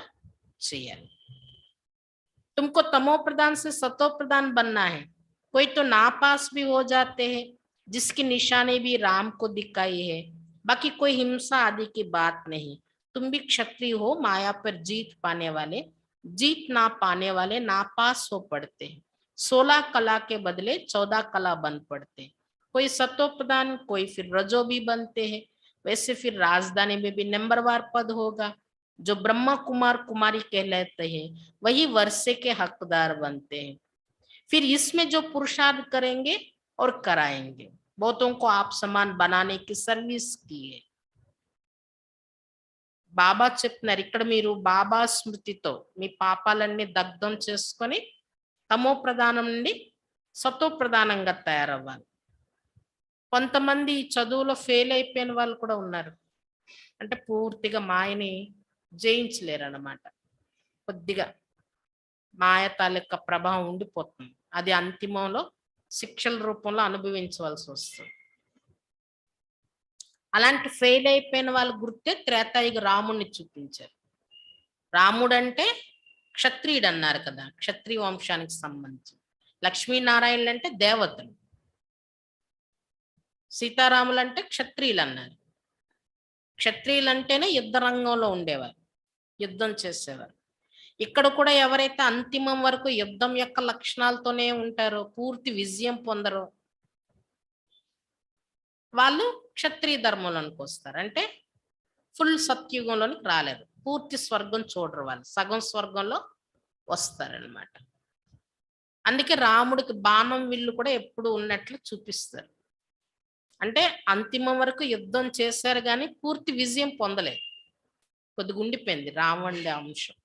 చేయాలి. तुमको तमो प्रधान से सतो प्रधान बनना है। कोई तो नापास भी हो जाते हैं जिसकी निशानी भी राम को दिखाई है। बाकी कोई हिंसा आदि की बात नहीं। तुम भी क्षत्रिय हो, माया पर जीत पाने वाले, जीत ना पाने वाले नापास हो पड़ते हैं। 16 कला के बदले 14 कला बन पड़ते हैं। कोई सतो प्रधान, कोई फिर रजो भी बनते हैं। वैसे फिर राजधानी में भी नंबरवार पद होगा। जो ब्रह्मा कुमार कुमारी कहलाते हैं वही वर्षे के हकदार बनते हैं। फिर इसमें जो पुरुषार्थ करेंगे और कराएंगे, बहुतों को आप समान बनाने की सर्विस की है। బాబా చెప్తున్నారు ఇక్కడ మీరు బాబా స్మృతితో మీ పాపాలన్నీ దగ్ధం చేసుకొని తమో ప్రధానం నుండి సతో ప్రధానంగా తయారవ్వాలి. కొంతమంది చదువులో ఫెయిల్ అయిపోయిన వాళ్ళు కూడా ఉన్నారు. అంటే పూర్తిగా మాయని జయించలేరు అన్నమాట. కొద్దిగా మాయ తాలూకా ప్రభావం ఉండిపోతుంది. అది అంతిమంలో శిక్షల రూపంలో అనుభవించవలసి వస్తుంది. అలాంటి ఫెయిల్ అయిపోయిన వాళ్ళ గుర్తే త్రేతాయుగ రాముడిని చూపించారు. రాముడు అంటే క్షత్రియుడు అన్నారు కదా, క్షత్రియ వంశానికి సంబంధించి. లక్ష్మీనారాయణులు అంటే దేవతలు, సీతారాములు అంటే క్షత్రియులు అన్నారు. క్షత్రియులు అంటేనే యుద్ధ రంగంలో ఉండేవారు, యుద్ధం చేసేవారు. ఇక్కడ కూడా ఎవరైతే అంతిమం వరకు యుద్ధం యొక్క లక్షణాలతోనే ఉంటారో, పూర్తి విజయం పొందరో, వాళ్ళు క్షత్రియ ధర్మంలోనికి వస్తారు. అంటే ఫుల్ సత్యుగంలోనికి రాలేరు, పూర్తి స్వర్గం చూడరు, వాళ్ళు సగం స్వర్గంలో వస్తారనమాట. అందుకే రాముడికి బాణం విల్లు కూడా ఎప్పుడు ఉన్నట్లు చూపిస్తారు. అంటే అంతిమం వరకు యుద్ధం చేశారు కానీ పూర్తి విజయం పొందలేదు, కొద్దిగా ఉండిపోయింది రావణుడి అంశం,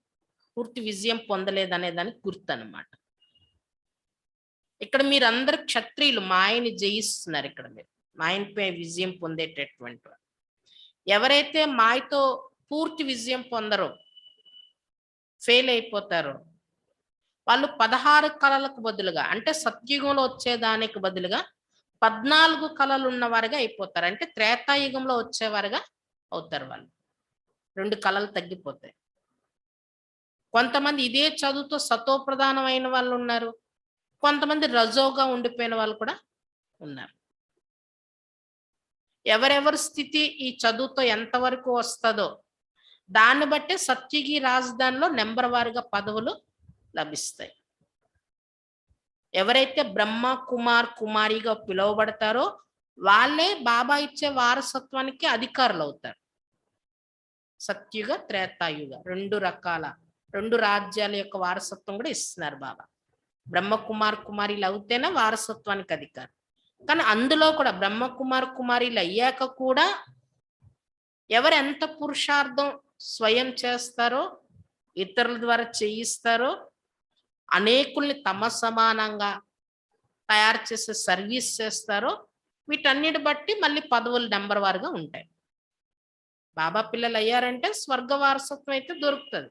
పూర్తి విజయం పొందలేదు అనే దానికి గుర్తు అనమాట. ఇక్కడ మీరు అందరు క్షత్రియులు మాయని జయిస్తున్నారు. ఇక్కడ మీరు మాయనిపై విజయం పొందేటటువంటి వారు. ఎవరైతే మాయతో పూర్తి విజయం పొందరో, ఫెయిల్ అయిపోతారో, వాళ్ళు 16 కళలకు బదులుగా, అంటే సత్యుగంలో వచ్చేదానికి బదులుగా 14 కళలు ఉన్నవారుగా అయిపోతారు. అంటే త్రేతాయుగంలో వచ్చేవారుగా అవుతారు. వాళ్ళు 2 కళలు తగ్గిపోతాయి. కొంతమంది ఇదే చదువుతో సతో ప్రధానమైన వాళ్ళు ఉన్నారు, కొంతమంది రజోగా ఉండిపోయిన వాళ్ళు కూడా ఉన్నారు. ఎవరెవరి స్థితి ఈ చదువుతో ఎంతవరకు వస్తుందో దాన్ని బట్టే సత్యుగి రాజధానిలో నెంబర్ వారిగా పదవులు లభిస్తాయి. ఎవరైతే బ్రహ్మ కుమార్ కుమారిగా పిలువబడతారో వాళ్ళే బాబా ఇచ్చే వారసత్వానికి అధికారులు అవుతారు. సత్యుగ త్రేతాయుగ 2 రకాల 2 రాజ్యాల యొక్క వారసత్వం కూడా ఇస్తున్నారు బాబా. బ్రహ్మ కుమార్ కుమారిలు అవుతేనే వారసత్వానికి అధికారం. కానీ అందులో కూడా బ్రహ్మ కుమార్ కుమారిలు అయ్యాక కూడా ఎవరు ఎంత పురుషార్థం స్వయం చేస్తారో, ఇతరుల ద్వారా చేయిస్తారో, అనేకుల్ని తమ సమానంగా తయారు చేసే సర్వీస్ చేస్తారో, వీటన్నిటి బట్టి మళ్ళీ పదవులు నెంబర్ వారుగా ఉంటాయి. బాబా పిల్లలు అయ్యారంటే స్వర్గ వారసత్వం అయితే దొరుకుతుంది.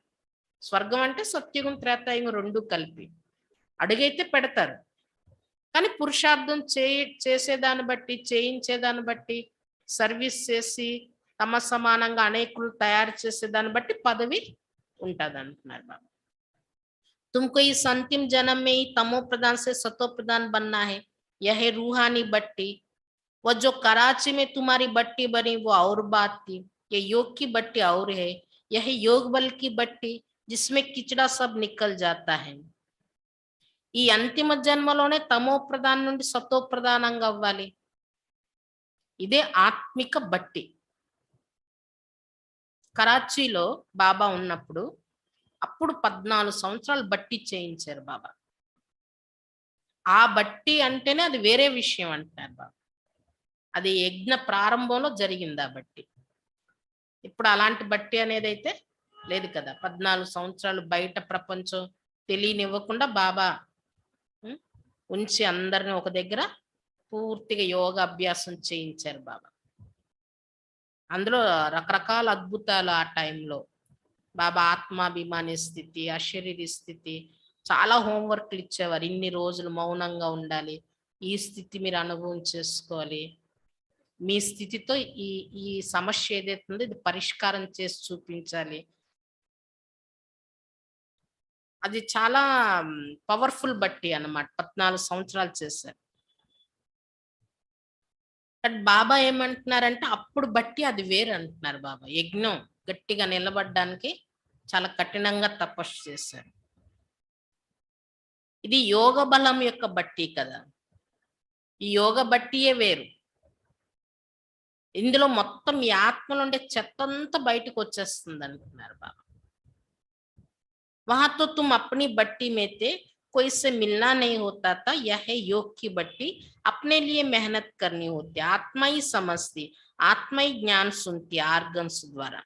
స్వర్గం అంటే సత్యుగం త్రేతాయుగం 2 కలిపి అడుగైతే పెడతారు. కానీ పురుషార్థం చేసేదాన్ని బట్టి, చేయించేదాన్ని బట్టి, సర్వీస్ చేసి తమ సమానంగా అనేకులు తయారు చేసేదాన్ని బట్టి పదవి ఉంటుంది అంటున్నారు బాబా. तुमको इस अंतिम जन्म में ही तमो प्रधान से सतो प्रधान बनना है। यह है रूहानी बट्टी। वो जो कराची में तुम्हारी बट्टी बनी वो और बात थी, ये योग की बट्टी और है। यह योग बल की बट्टी जिसमें किचड़ा सब निकल जाता है। ఈ అంతిమ జన్మలోనే తమో ప్రధానం నుండి సతో ప్రధానంగా అవ్వాలి. ఇదే ఆత్మిక బట్టి. కరాచీలో బాబా ఉన్నప్పుడు అప్పుడు 14 సంవత్సరాలు బట్టి చేయించారు బాబా. ఆ బట్టి అంటేనే అది వేరే విషయం అంటున్నారు బాబా. అది యజ్ఞ ప్రారంభంలో జరిగింది ఆ బట్టి. ఇప్పుడు అలాంటి బట్టి అనేదైతే లేదు కదా. 14 సంవత్సరాలు బయట ప్రపంచం తెలియనివ్వకుండా బాబా ఉంచి అందరిని ఒక దగ్గర పూర్తిగా యోగ అభ్యాసం చేయించారు బాబా. అందులో రకరకాల అద్భుతాలు ఆ టైంలో. బాబా ఆత్మాభిమాని స్థితి, అశరీరి స్థితి, చాలా హోంవర్క్లు ఇచ్చేవారు. ఇన్ని రోజులు మౌనంగా ఉండాలి, ఈ స్థితి మీరు అనుభవం చేసుకోవాలి, మీ స్థితితో ఈ ఈ సమస్య ఏదైతే ఉందో ఇది పరిష్కారం చేసి చూపించాలి. అది చాలా పవర్ఫుల్ బట్టి అన్నమాట. 14 సంవత్సరాలు చేశారు. బట్ బాబా ఏమంటున్నారంటే అప్పుడు బట్టి అది వేరు అంటున్నారు బాబా. యజ్ఞం గట్టిగా నిలబడడానికి చాలా కఠినంగా తపస్సు చేశారు. ఇది యోగ బలం యొక్క బట్టి కదా. ఈ యోగ బట్టియే వేరు. ఇందులో మొత్తం ఈ ఆత్మలో ఉండే చెత్తంతా బయటకు వచ్చేస్తుంది అంటున్నారు బాబా. वहां तो तुम अपनी बट्टी में थे, कोई से मिलना नहीं होता था, यह है योग की बट्टी, अपने लिए मेहनत करनी होती, आत्मा ही समझती, आत्मा ही ज्ञान सुनती ఆర్గన్స్ ద్వారా.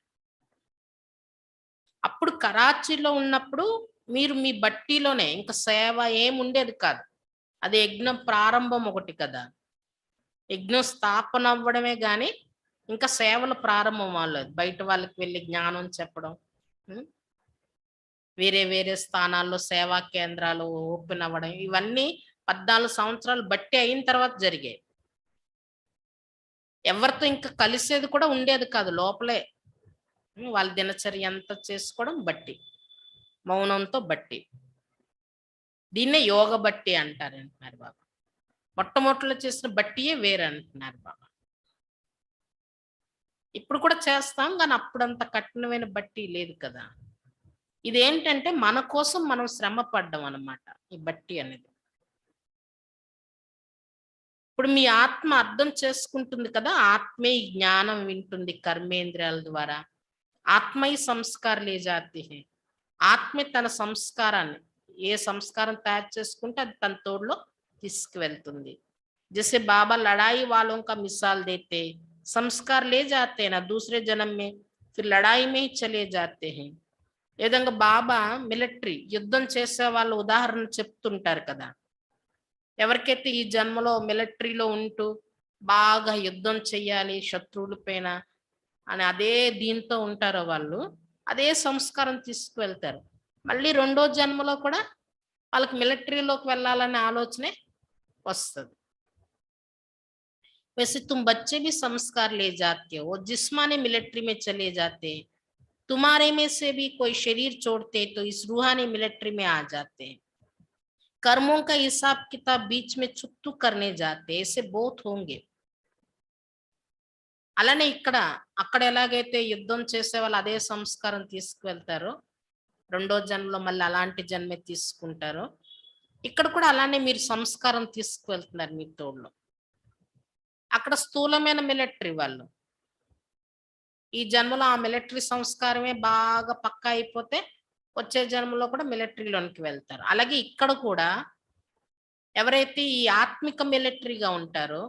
అప్పుడు కరాచీలో ఉన్నప్పుడు మీరు మీ బట్టీలోనే ఇంకా సేవ ఏముండేది కాదు. అది యజ్ఞం ప్రారంభం ఒకటి కదా. యజ్ఞం స్థాపన అవ్వడమే గాని ఇంకా సేవలు ప్రారంభం అవ్వలేదు. బయట వాళ్ళకి వెళ్ళి జ్ఞానం చెప్పడం, వేరే వేరే స్థానాల్లో సేవా కేంద్రాలు ఓపెన్ అవ్వడం, ఇవన్నీ 14 సంవత్సరాలు బట్టి అయిన తర్వాత జరిగాయి. ఎవరితో ఇంకా కలిసేది కూడా ఉండేది కాదు. లోపలే వాళ్ళ దినచర్య అంతా చేసుకోవడం బట్టి, మౌనంతో బట్టి. దీన్నే యోగ బట్టి అంటారు బాబా. మొట్టమొదటిలో చేసిన బట్టియే వేరే అంటున్నారు బాబా. ఇప్పుడు కూడా చేస్తాం కానీ అప్పుడంత కఠినమైన బట్టి లేదు కదా. ఇదేంటంటే మన కోసం మనం శ్రమ పడ్డం అన్నమాట ఈ బట్టి అనేది. ఇప్పుడు మీ ఆత్మ అర్థం చేసుకుంటుంది కదా, ఆత్మే ఈ జ్ఞానం వింటుంది కర్మేంద్రియాల ద్వారా. ఆత్మయి సంస్కారం లే జాతి హై. ఆత్మే తన సంస్కారాన్ని, ఏ సంస్కారం తయారు చేసుకుంటే అది తన తోడులో తీసుకువెళ్తుంది. जैसे बाबा लड़ाई वालों का मिसाल देते, संस्कार ले जाते हैं ना दूसरे जन्म में, फिर लड़ाई में ही चले जाते हैं. ఏ విధంగా బాబా మిలిటరీ యుద్ధం చేసే వాళ్ళ ఉదాహరణ చెప్తుంటారు కదా. ఎవరికైతే ఈ జన్మలో మిలిటరీలో ఉంటూ బాగా యుద్ధం చెయ్యాలి శత్రువుల పైన అని అదే దీంతో ఉంటారో వాళ్ళు అదే సంస్కారం తీసుకువెళ్తారు. మళ్ళీ రెండో జన్మలో కూడా వాళ్ళకి మిలిటరీలోకి వెళ్ళాలనే ఆలోచనే వస్తుంది. वैसे तुम बच्चे भी संस्कार ले जाते हो, जिस्मानी मिलिट्री में चले जाते, तुम्हारे में से भी कोई शरीर छोड़ते तो इस रूहानी मिलिट्री में आ जाते. कर्मों का हिसाब किताब बीच में చుట్టూ करने जाते, ऐसे बहुत होंगे. అలానే ఇక్కడ అక్కడ ఎలాగైతే యుద్ధం చేసే వాళ్ళు అదే సంస్కారం తీసుకువెళ్తారో రెండో జన్మలో మళ్ళీ అలాంటి జన్మే తీసుకుంటారో, ఇక్కడ కూడా అలానే మీరు సంస్కారం తీసుకువెళ్తున్నారు మీ తోడులో. అక్కడ స్థూలమైన మిలిటరీ వాళ్ళు ఈ జన్మలో ఆ మిలిటరీ సంస్కారమే బాగా పక్కా అయిపోతే వచ్చే జన్మలో కూడా మిలిటరీలోనికి వెళ్తారు. అలాగే ఇక్కడ కూడా ఎవరైతే ఈ ఆత్మిక మిలిటరీగా ఉంటారో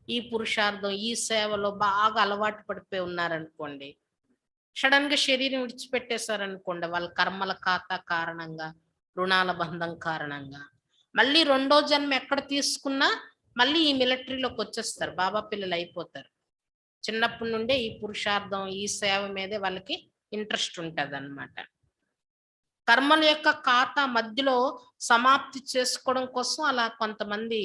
ఈ పురుషార్థం ఈ సేవలో బాగా అలవాటు పడిపోయి ఉన్నారనుకోండి, సడన్ గా శరీరం విడిచిపెట్టేశారనుకోండి, వాళ్ళ కర్మల ఖాతా కారణంగా, రుణాల బంధం కారణంగా మళ్ళీ రెండో జన్మ ఎక్కడ తీసుకున్నా మళ్ళీ ఈ మిలిటరీలోకి వచ్చేస్తారు. బాబా పిల్లలు అయిపోతారు. చిన్నప్పటి నుండే ఈ పురుషార్థం ఈ సేవ మీదే వాళ్ళకి ఇంట్రెస్ట్ ఉంటుంది అన్నమాట. కర్మల యొక్క ఖాతా మధ్యలో సమాప్తి చేసుకోవడం కోసం అలా కొంతమంది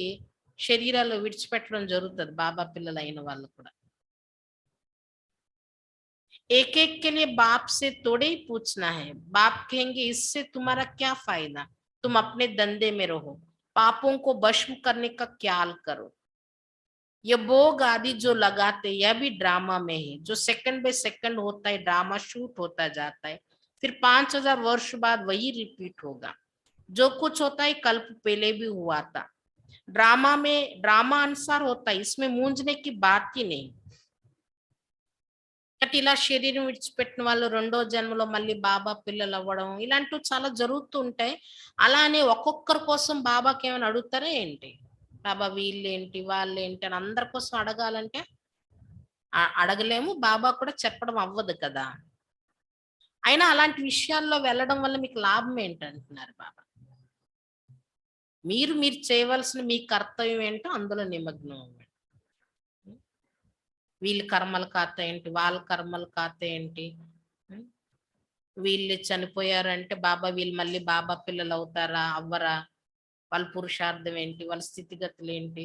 శరీరాలు విడిచిపెట్టడం జరుగుతుంది బాబా పిల్లలు అయిన వాళ్ళు కూడా. एक एक के लिए बाप से थोड़े ही पूछना है. बाप कहेंगे इससे तुम्हारा क्या फायदा, तुम अपने धंधे में रहो, पापों को भस्म करने का ख्याल करो. ये भोग आदि जो लगाते यह भी ड्रामा में है, जो सेकंड बाय सेकंड होता है, ड्रामा शूट होता जाता है, फिर 5000 वर्ष बाद वही रिपीट होगा. जो कुछ होता है कल्प पहले भी हुआ था. ड्रामा में ड्रामा अनुसार होता है, इसमें मूंझने की बात ही नहीं. బట్ ఇలా శరీరం విడిచిపెట్టిన వాళ్ళు రెండో జన్మలో మళ్ళీ బాబా పిల్లలు అవ్వడం ఇలాంటివి చాలా జరుగుతూ ఉంటాయి. అలానే ఒక్కొక్కరి కోసం బాబాకి ఏమైనా అడుగుతారా ఏంటి? బాబా వీళ్ళేంటి, వాళ్ళేంటి అని అందరి కోసం అడగాలంటే అడగలేము. బాబా కూడా చెప్పడం అవ్వదు కదా! అయినా అలాంటి విషయాల్లో వెళ్ళడం వల్ల మీకు లాభం ఏంటంటున్నారు బాబా? మీరు చేయవలసిన మీ కర్తవ్యం ఏంటో అందులో నిమగ్నం అవ్వండి. వీళ్ళ కర్మల ఖాతా ఏంటి? వాళ్ళ కర్మల ఖాతా ఏంటి? వీళ్ళు చనిపోయారంటే బాబా వీళ్ళు మళ్ళీ బాబా పిల్లలు అవుతారా? అవ్వరా? వాళ్ళ పురుషార్థం ఏంటి? వాళ్ళ స్థితిగతులు ఏంటి?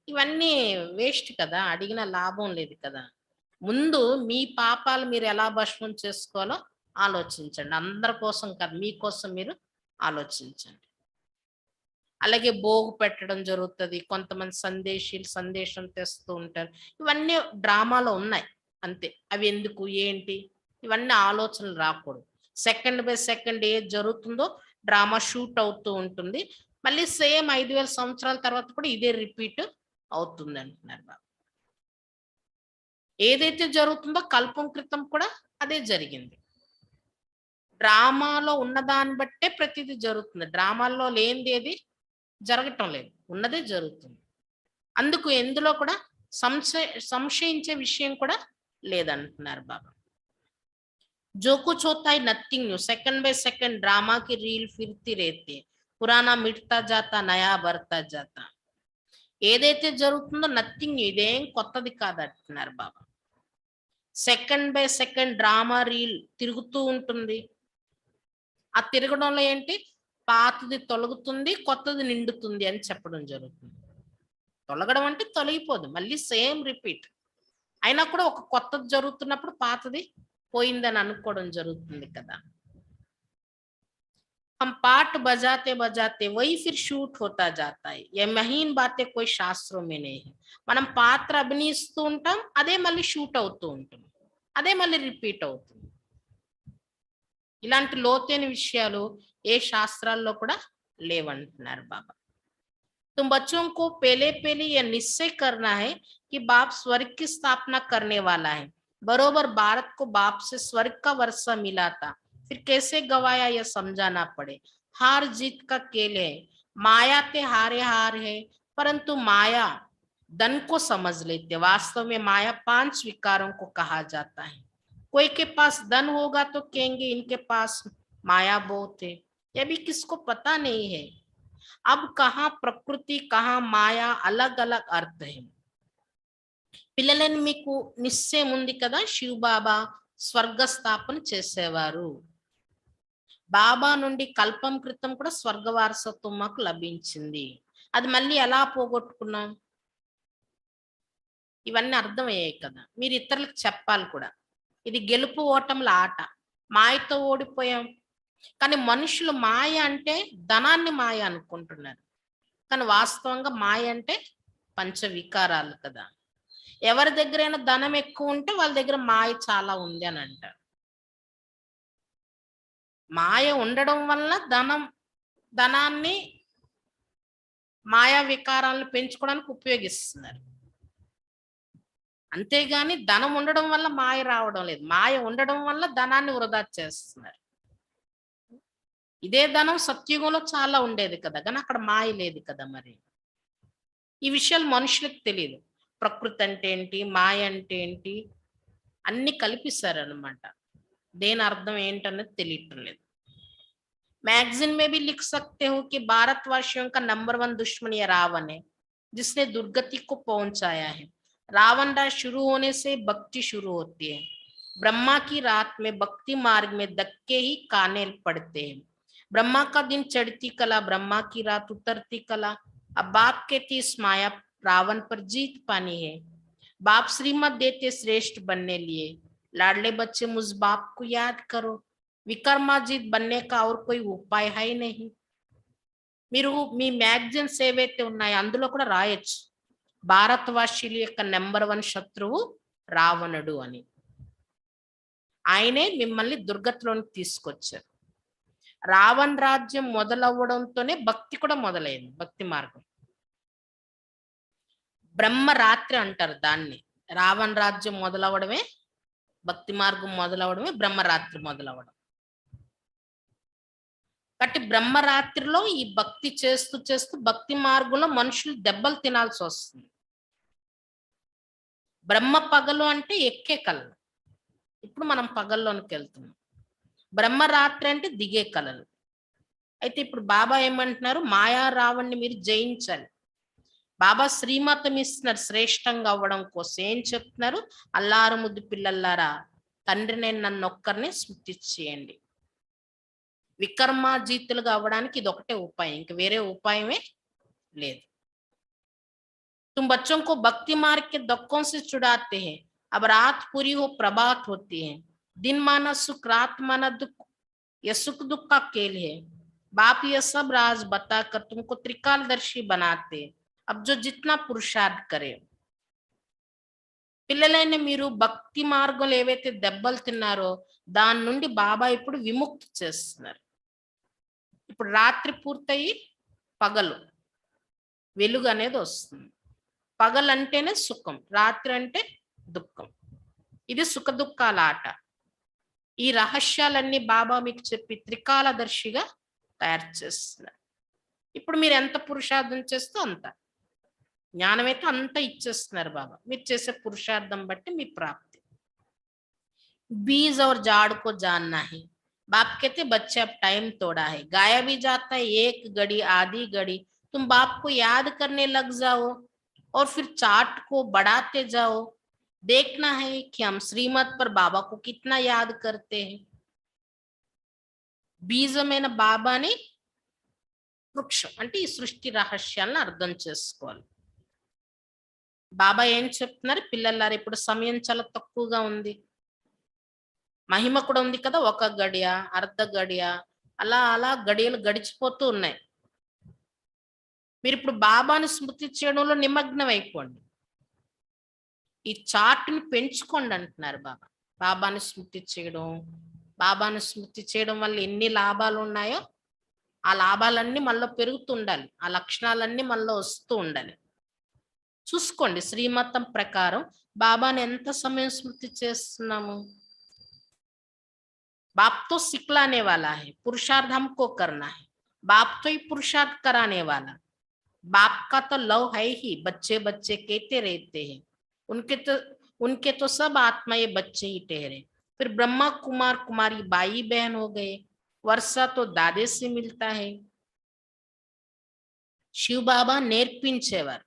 ఇవన్నీ వేస్ట్ కదా! అడిగిన లాభం లేదు కదా! ముందు మీ పాపాలు మీరు ఎలా భస్మం చేసుకోవాలో ఆలోచించండి. అందరి కోసం కాదు, మీకోసం మీరు ఆలోచించండి. అలాగే భోగు పెట్టడం జరుగుతది. కొంతమంది సందేశం తెస్తూ ఉంటారు. ఇవన్నీ డ్రామాలో ఉన్నాయి అంతే. అవి ఎందుకు? ఏంటి? ఇవన్నీ ఆలోచనలు రాకూడదు. సెకండ్ బై సెకండ్ ఏది జరుగుతుందో డ్రామా షూట్ అవుతూ ఉంటుంది. మళ్ళీ సేమ్ 5000 సంవత్సరాల తర్వాత కూడా ఇదే రిపీట్ అవుతుంది అంటున్నారు బాబా. ఏదైతే జరుగుతుందో కల్పం క్రితం కూడా అదే జరిగింది. డ్రామాలో ఉన్నదాన్ని బట్టే ప్రతిదీ జరుగుతుంది. డ్రామాల్లో లేనిదేది జరగటం లేదు. ఉన్నదే జరుగుతుంది. అందుకు ఎందులో కూడా సంశయించే విషయం కూడా లేదంటున్నారు బాబా. जो कुछ होता है nothing new, second by second drama की रील फिरती रहती है, पुराना मिटता जाता नया बढ़ता जाता. ఏదైతే జరుగుతుందో నథింగ్ న్యూ, ఇదేం కొత్తది కాదంటున్నారు Baba. Second by second drama reel తిరుగుతూ ఉంటుంది. ఆ తిరగడంలో ఏంటి? పాతది తొలగుతుంది, కొత్తది నిండుతుంది అని చెప్పడం జరుగుతుంది. తొలగడం అంటే తొలగిపోదు, మళ్ళీ సేమ్ రిపీట్. అయినా కూడా ఒక కొత్తది జరుగుతున్నప్పుడు పాతది పోయిందని అనుకోవడం జరుగుతుంది కదా. हम पाठ बजाते बजाते वही फिर शूट होता जाता है. ये महीन बातें कोई శాస్త్రం में नहीं है. మనం పాత్ర అభినయిస్తూ ఉంటాం, అదే మళ్ళీ షూట్ అవుతూ ఉంటుంది, అదే మళ్ళీ రిపీట్ అవుతుంది. ఇలాంటి లోతైన విషయాలు ఏ శాస్త్రాల్లో కూడా లేవంటున్నారు బాబా. तुम बच्चों को पहले पहले यह निश्चय करना है कि बाप स्वर्ग की स्थापना करने वाला है. बरोबर भारत को बाप से स्वर्ग का वर्षा मिला था, फिर कैसे गवाया यह समझाना पड़े. हार जीत का खेल है. माया ते हारे हार है, परंतु माया धन को समझ लेते. वास्तव में माया 5 विकारों को कहा जाता है. कोई के पास धन होगा तो कहेंगे इनके पास माया बहुत है. यह भी किसको पता नहीं है. अब कहाँ प्रकृति कहाँ మాయా अलग अलग अर्थ है. పిల్లలని మీకు నిశ్చయం ఉంది కదా, శివ్ బాబా స్వర్గ స్థాపన చేసేవారు. బాబా నుండి కల్పం క్రితం కూడా స్వర్గ వారసత్వం మాకు లభించింది. అది మళ్ళీ ఎలా పోగొట్టుకున్నాం? ఇవన్నీ అర్థమయ్యాయి కదా. మీరు ఇతరులకు చెప్పాలి కూడా. ఇది గెలుపు ఓటముల ఆట. మాయతో ఓడిపోయాం. కానీ మనుషులు మాయ అంటే ధనాన్ని మాయ అనుకుంటున్నారు. కానీ వాస్తవంగా మాయ అంటే పంచ వికారాలు కదా. ఎవరి దగ్గరైనా ధనం ఎక్కువ ఉంటే వాళ్ళ దగ్గర మాయ చాలా ఉంది అని అంటారు. మాయ ఉండడం వల్ల ధనాన్ని మాయా వికారాలను పెంచుకోవడానికి ఉపయోగిస్తున్నారు. అంతేగాని ధనం ఉండడం వల్ల మాయ రావడం లేదు. మాయ ఉండడం వల్ల ధనాన్ని వృధా చేస్తున్నారు. ఇదే ధనం సత్యుగంలో చాలా ఉండేది కదా, కానీ అక్కడ మాయ లేదు కదా. మరి ఈ విషయాలు మనుషులకు తెలియదు. ప్రకృతి అంటే ఏంటి, మాయ అంటే ఏంటి అన్ని కల్పిస్తారనమాట. దేని అర్థం ఏంటన్నది తెలియటం లేదు. मैगजीन में भी लिख सकते हो कि भारतवासियों का नंबर 1 दुश्मन ये रावण है, जिसने दुर्गति को पहुंचाया है. रावण राज शुरू होने से भक्ति शुरू होती है. ब्रह्मा की रात में भक्ति मार्ग में धक्के ही काने पड़ते हैं. ब्रह्मा का दिन चढ़ती कला, ब्रह्मा की रात उतरती कला. अब बाप कहती इस माया रावण पर जीत पानी है. बाप श्रीमत देते श्रेष्ठ बनने लिए. लाडले बच्चे मुझ बाप को याद करो. వికర్మాజిత్ बनने का और कोई उपाय है नहीं. మీరు మీ మ్యాగజైన్స్ ఏవైతే ఉన్నాయో అందులో కూడా రాయొచ్చు భారతవాసీల యొక్క నెంబర్ 1 శత్రువు రావణుడు అని. ఆయనే మిమ్మల్ని దుర్గతిలోకి తీసుకొచ్చారు. రావణ రాజ్యం మొదలవ్వడంతోనే భక్తి కూడా మొదలైంది. భక్తి మార్గం బ్రహ్మ రాత్రి అంటారు దాన్ని. రావణ రాజ్యం మొదలవడమే భక్తి మార్గం మొదలవడమే బ్రహ్మరాత్రి మొదలవడం. కాబట్టి బ్రహ్మరాత్రిలో ఈ భక్తి చేస్తూ చేస్తూ భక్తి మార్గంలో మనుషులు దెబ్బలు తినాల్సి వస్తుంది. బ్రహ్మ పగలు అంటే ఎక్కే కళలు. ఇప్పుడు మనం పగల్లోనికి వెళ్తున్నాం. బ్రహ్మరాత్రి అంటే దిగే కళలు. అయితే ఇప్పుడు బాబా ఏమంటున్నారు, మాయా రావణ్ణి మీరు జయించాలి. బాబా శ్రీమతం ఇస్తున్నారు శ్రేష్టంగా అవ్వడం కోసం. ఏం చెప్తున్నారు, అల్లారు ముద్దు పిల్లల్లారా, తండ్రిని నన్ను ఒక్కరిని స్మృతి చేయండి. వికర్మాజీతులుగా అవ్వడానికి ఇది ఒకటే ఉపాయం, ఇంక వేరే ఉపాయమే లేదు. तुम बच्चों को भक्ति मार्ग के धक्कों से छुड़ाते हैं। अब रात पूरी हो प्रभात होती है। दिन माना सुख, रात माना दुख। यह सुख दुख का खेल है। बाप यह सब राज बताकर तुमको त्रिकालदर्शी बनाते हैं। अब जो जितना पुरुषार्थ करे. పిల్లలైన మీరు భక్తి మార్గంలో ఏవైతే దెబ్బలు తిన్నారో దాని నుండి బాబా ఇప్పుడు విముక్తి చేస్తున్నారు. ఇప్పుడు రాత్రి పూర్తయి పగలు వెలుగు అనేది వస్తుంది. పగలంటేనే సుఖం, రాత్రి అంటే దుఃఖం. ఇది సుఖ దుఃఖాల ఆట. ఈ రహస్యాలన్నీ బాబా మీకు చెప్పి త్రికాలదర్శిగా తయారు చేస్తున్నారు. ఇప్పుడు మీరు ఎంత పురుషార్థం చేస్తే అంత జ్ఞానం అయితే అంత ఇచ్చేస్తున్నారు బాబా. మీరు చేసే పురుషార్థం బట్టి మీ ప్రాప్తి. बीज और झाड़ को जानना है। बाप कहते बच्चे अब टाइम तोड़ा है, गाया भी जाता है एक घड़ी आधी घड़ी। तुम बाप को याद करने लग जाओ और फिर चार्ट को बढ़ाते जाओ। देखना है कि हम श्रीमत पर बाबा को कितना याद करते हैं. బీజమైన బాబాని వృక్షం అంటే ఈ సృష్టి రహస్యాలను అర్థం చేసుకోవాలి. బాబా ఏం చెప్తున్నారు, పిల్లలారు ఇప్పుడు సమయం చాలా తక్కువగా ఉంది. మహిమ కూడా ఉంది కదా, ఒక గడియ అర్ధ గడియ అలా అలా గడియలు గడిచిపోతూ ఉన్నాయి. మీరు ఇప్పుడు బాబాని స్మృతి చేయడంలో నిమగ్నం అయిపోండి. ఈ చార్ట్ని పెంచుకోండి అంటున్నారు బాబా. బాబాని స్మృతి చేయడం, బాబాని స్మృతి చేయడం వల్ల ఎన్ని లాభాలు ఉన్నాయో ఆ లాభాలన్నీ మనలో పెరుగుతూ ఉండాలి, ఆ లక్షణాలన్నీ మనలో వస్తూ ఉండాలి. చూసుకోండి శ్రీమతం ప్రకారం బాబాని ఎంత సమయం స్మృతి చేస్తున్నాము. बाप तो सिखलाने वाला है, पुरुषार्थ हमको करना है. बाप तो ही पुरुषार्थ कराने वाला. बाप का तो लव है ही, बच्चे बच्चे कहते रहते हैं. उनके तो सब आत्मा ये बच्चे ही ठहरे. फिर ब्रह्मा कुमार कुमारी बाई बहन हो गए. वर्षा तो दादे से मिलता है. शिव बाबा నేర్పించేవారు,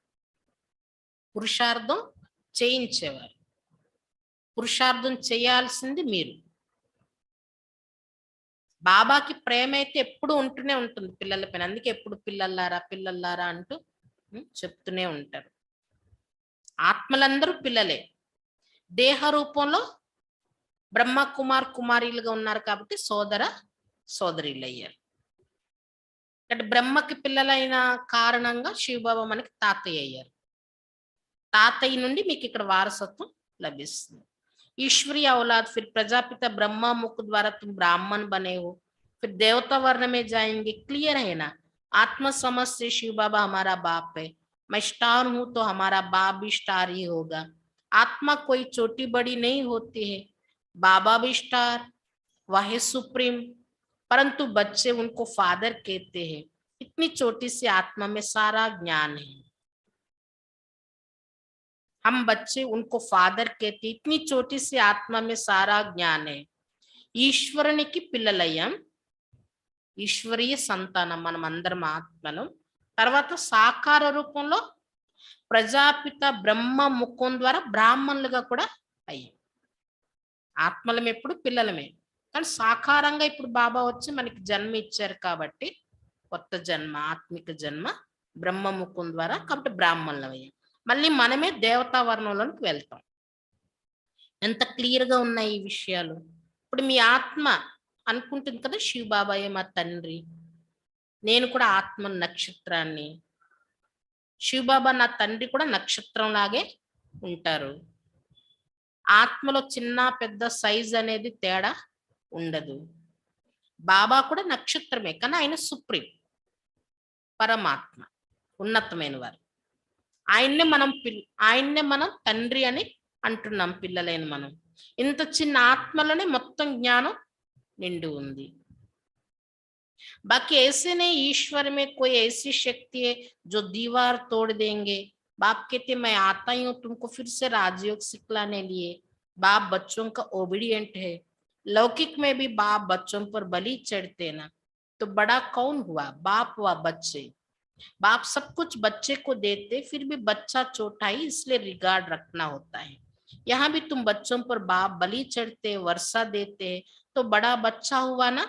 పురుషార్థం చేయించేవారు. పురుషార్థం చేయాల్సింది మీరు. బాబాకి ప్రేమ అయితే ఎప్పుడు ఉంటూనే ఉంటుంది పిల్లల పైన. అందుకే ఎప్పుడు పిల్లల్లారా పిల్లల్లారా అంటూ చెప్తూనే ఉంటారు. ఆత్మలందరూ పిల్లలే, దేహ రూపంలో బ్రహ్మ కుమార్ కుమారీలుగా ఉన్నారు కాబట్టి సోదర సోదరీలు అయ్యారు. అంటే బ్రహ్మకి పిల్లలైన కారణంగా శివబాబా మనకి తాతయ్య అయ్యారు. తాతయ్య నుండి మీకు ఇక్కడ వారసత్వం లభిస్తుంది. ईश्वरीय औलाद, फिर प्रजापिता ब्रह्मा मुख द्वारा तुम ब्राह्मण बने हो, फिर देवता वर्ण में जाएंगे. क्लियर है ना. आत्म समझ से शिव बाबा हमारा बाप है. मैं स्टार हूं तो हमारा बाप भी स्टार ही होगा. आत्मा कोई छोटी बड़ी नहीं होती है. बाबा भी स्टार, वह है सुप्रीम, परंतु बच्चे उनको फादर कहते हैं. इतनी छोटी सी आत्मा में सारा ज्ञान है. हम बच्चे उनको फादर कहते, इतनी छोटी सी आत्मा में सारा ज्ञान है. ఈశ్వరునికి పిల్లలయ్యాం, ఈశ్వరీయ సంతానం మనం అందరం ఆత్మలు. తర్వాత సాకార రూపంలో ప్రజాపిత బ్రహ్మ ముఖం ద్వారా బ్రాహ్మణులుగా కూడా అయ్యాం. ఆత్మలం ఎప్పుడు పిల్లలమే, కానీ సాకారంగా ఇప్పుడు బాబా వచ్చి మనకి జన్మ ఇచ్చారు కాబట్టి కొత్త జన్మ, ఆత్మిక జన్మ బ్రహ్మ ముఖం ద్వారా, కాబట్టి బ్రాహ్మణులం అయ్యాం. మళ్ళీ మనమే దేవతా వర్ణంలోకి వెళ్తాం. ఎంత క్లియర్గా ఉన్నాయి ఈ విషయాలు. ఇప్పుడు మీ ఆత్మ అనుకుంటుంది కదా, శివ బాబాయే మా తండ్రి, నేను కూడా ఆత్మ నక్షత్రాన్ని, శివబాబా నా తండ్రి కూడా నక్షత్రం లాగే ఉంటారు. ఆత్మలో చిన్న పెద్ద సైజ్ అనేది తేడా ఉండదు. బాబా కూడా నక్షత్రమే, కానీ ఆయన సుప్రీం, పరమాత్మ, ఉన్నతమైన వారు. ఆయన్నే మనం తండ్రి అని అంటున్నాం పిల్లలైన మనం. ఇంత చిన్న ఆత్మలోనే మొత్తం జ్ఞానం నిండి ఉంది. बाकी ऐसे नहीं ईश्वर में कोई ऐसी शक्ति है जो दीवार तोड़ देंगे। बाप कहते मैं आता ही हूं तुमको फिर से राजयोग सिखलाने लिए। बाप बच्चों का ओबीडियंट है। लौकिक में भी बाप बच्चों पर बलि चढ़ते ना, तो बड़ा कौन हुआ, बाप व बच्चे। बाप सब कुछ बच्चे को देते, फिर भी बच्चा छोटा ही, इसलिए रिगार्ड रखना होता है। यहाँ भी तुम बच्चों पर बाप बलि चढ़ते, वर्षा देते, तो बड़ा बच्चा हुआ ना।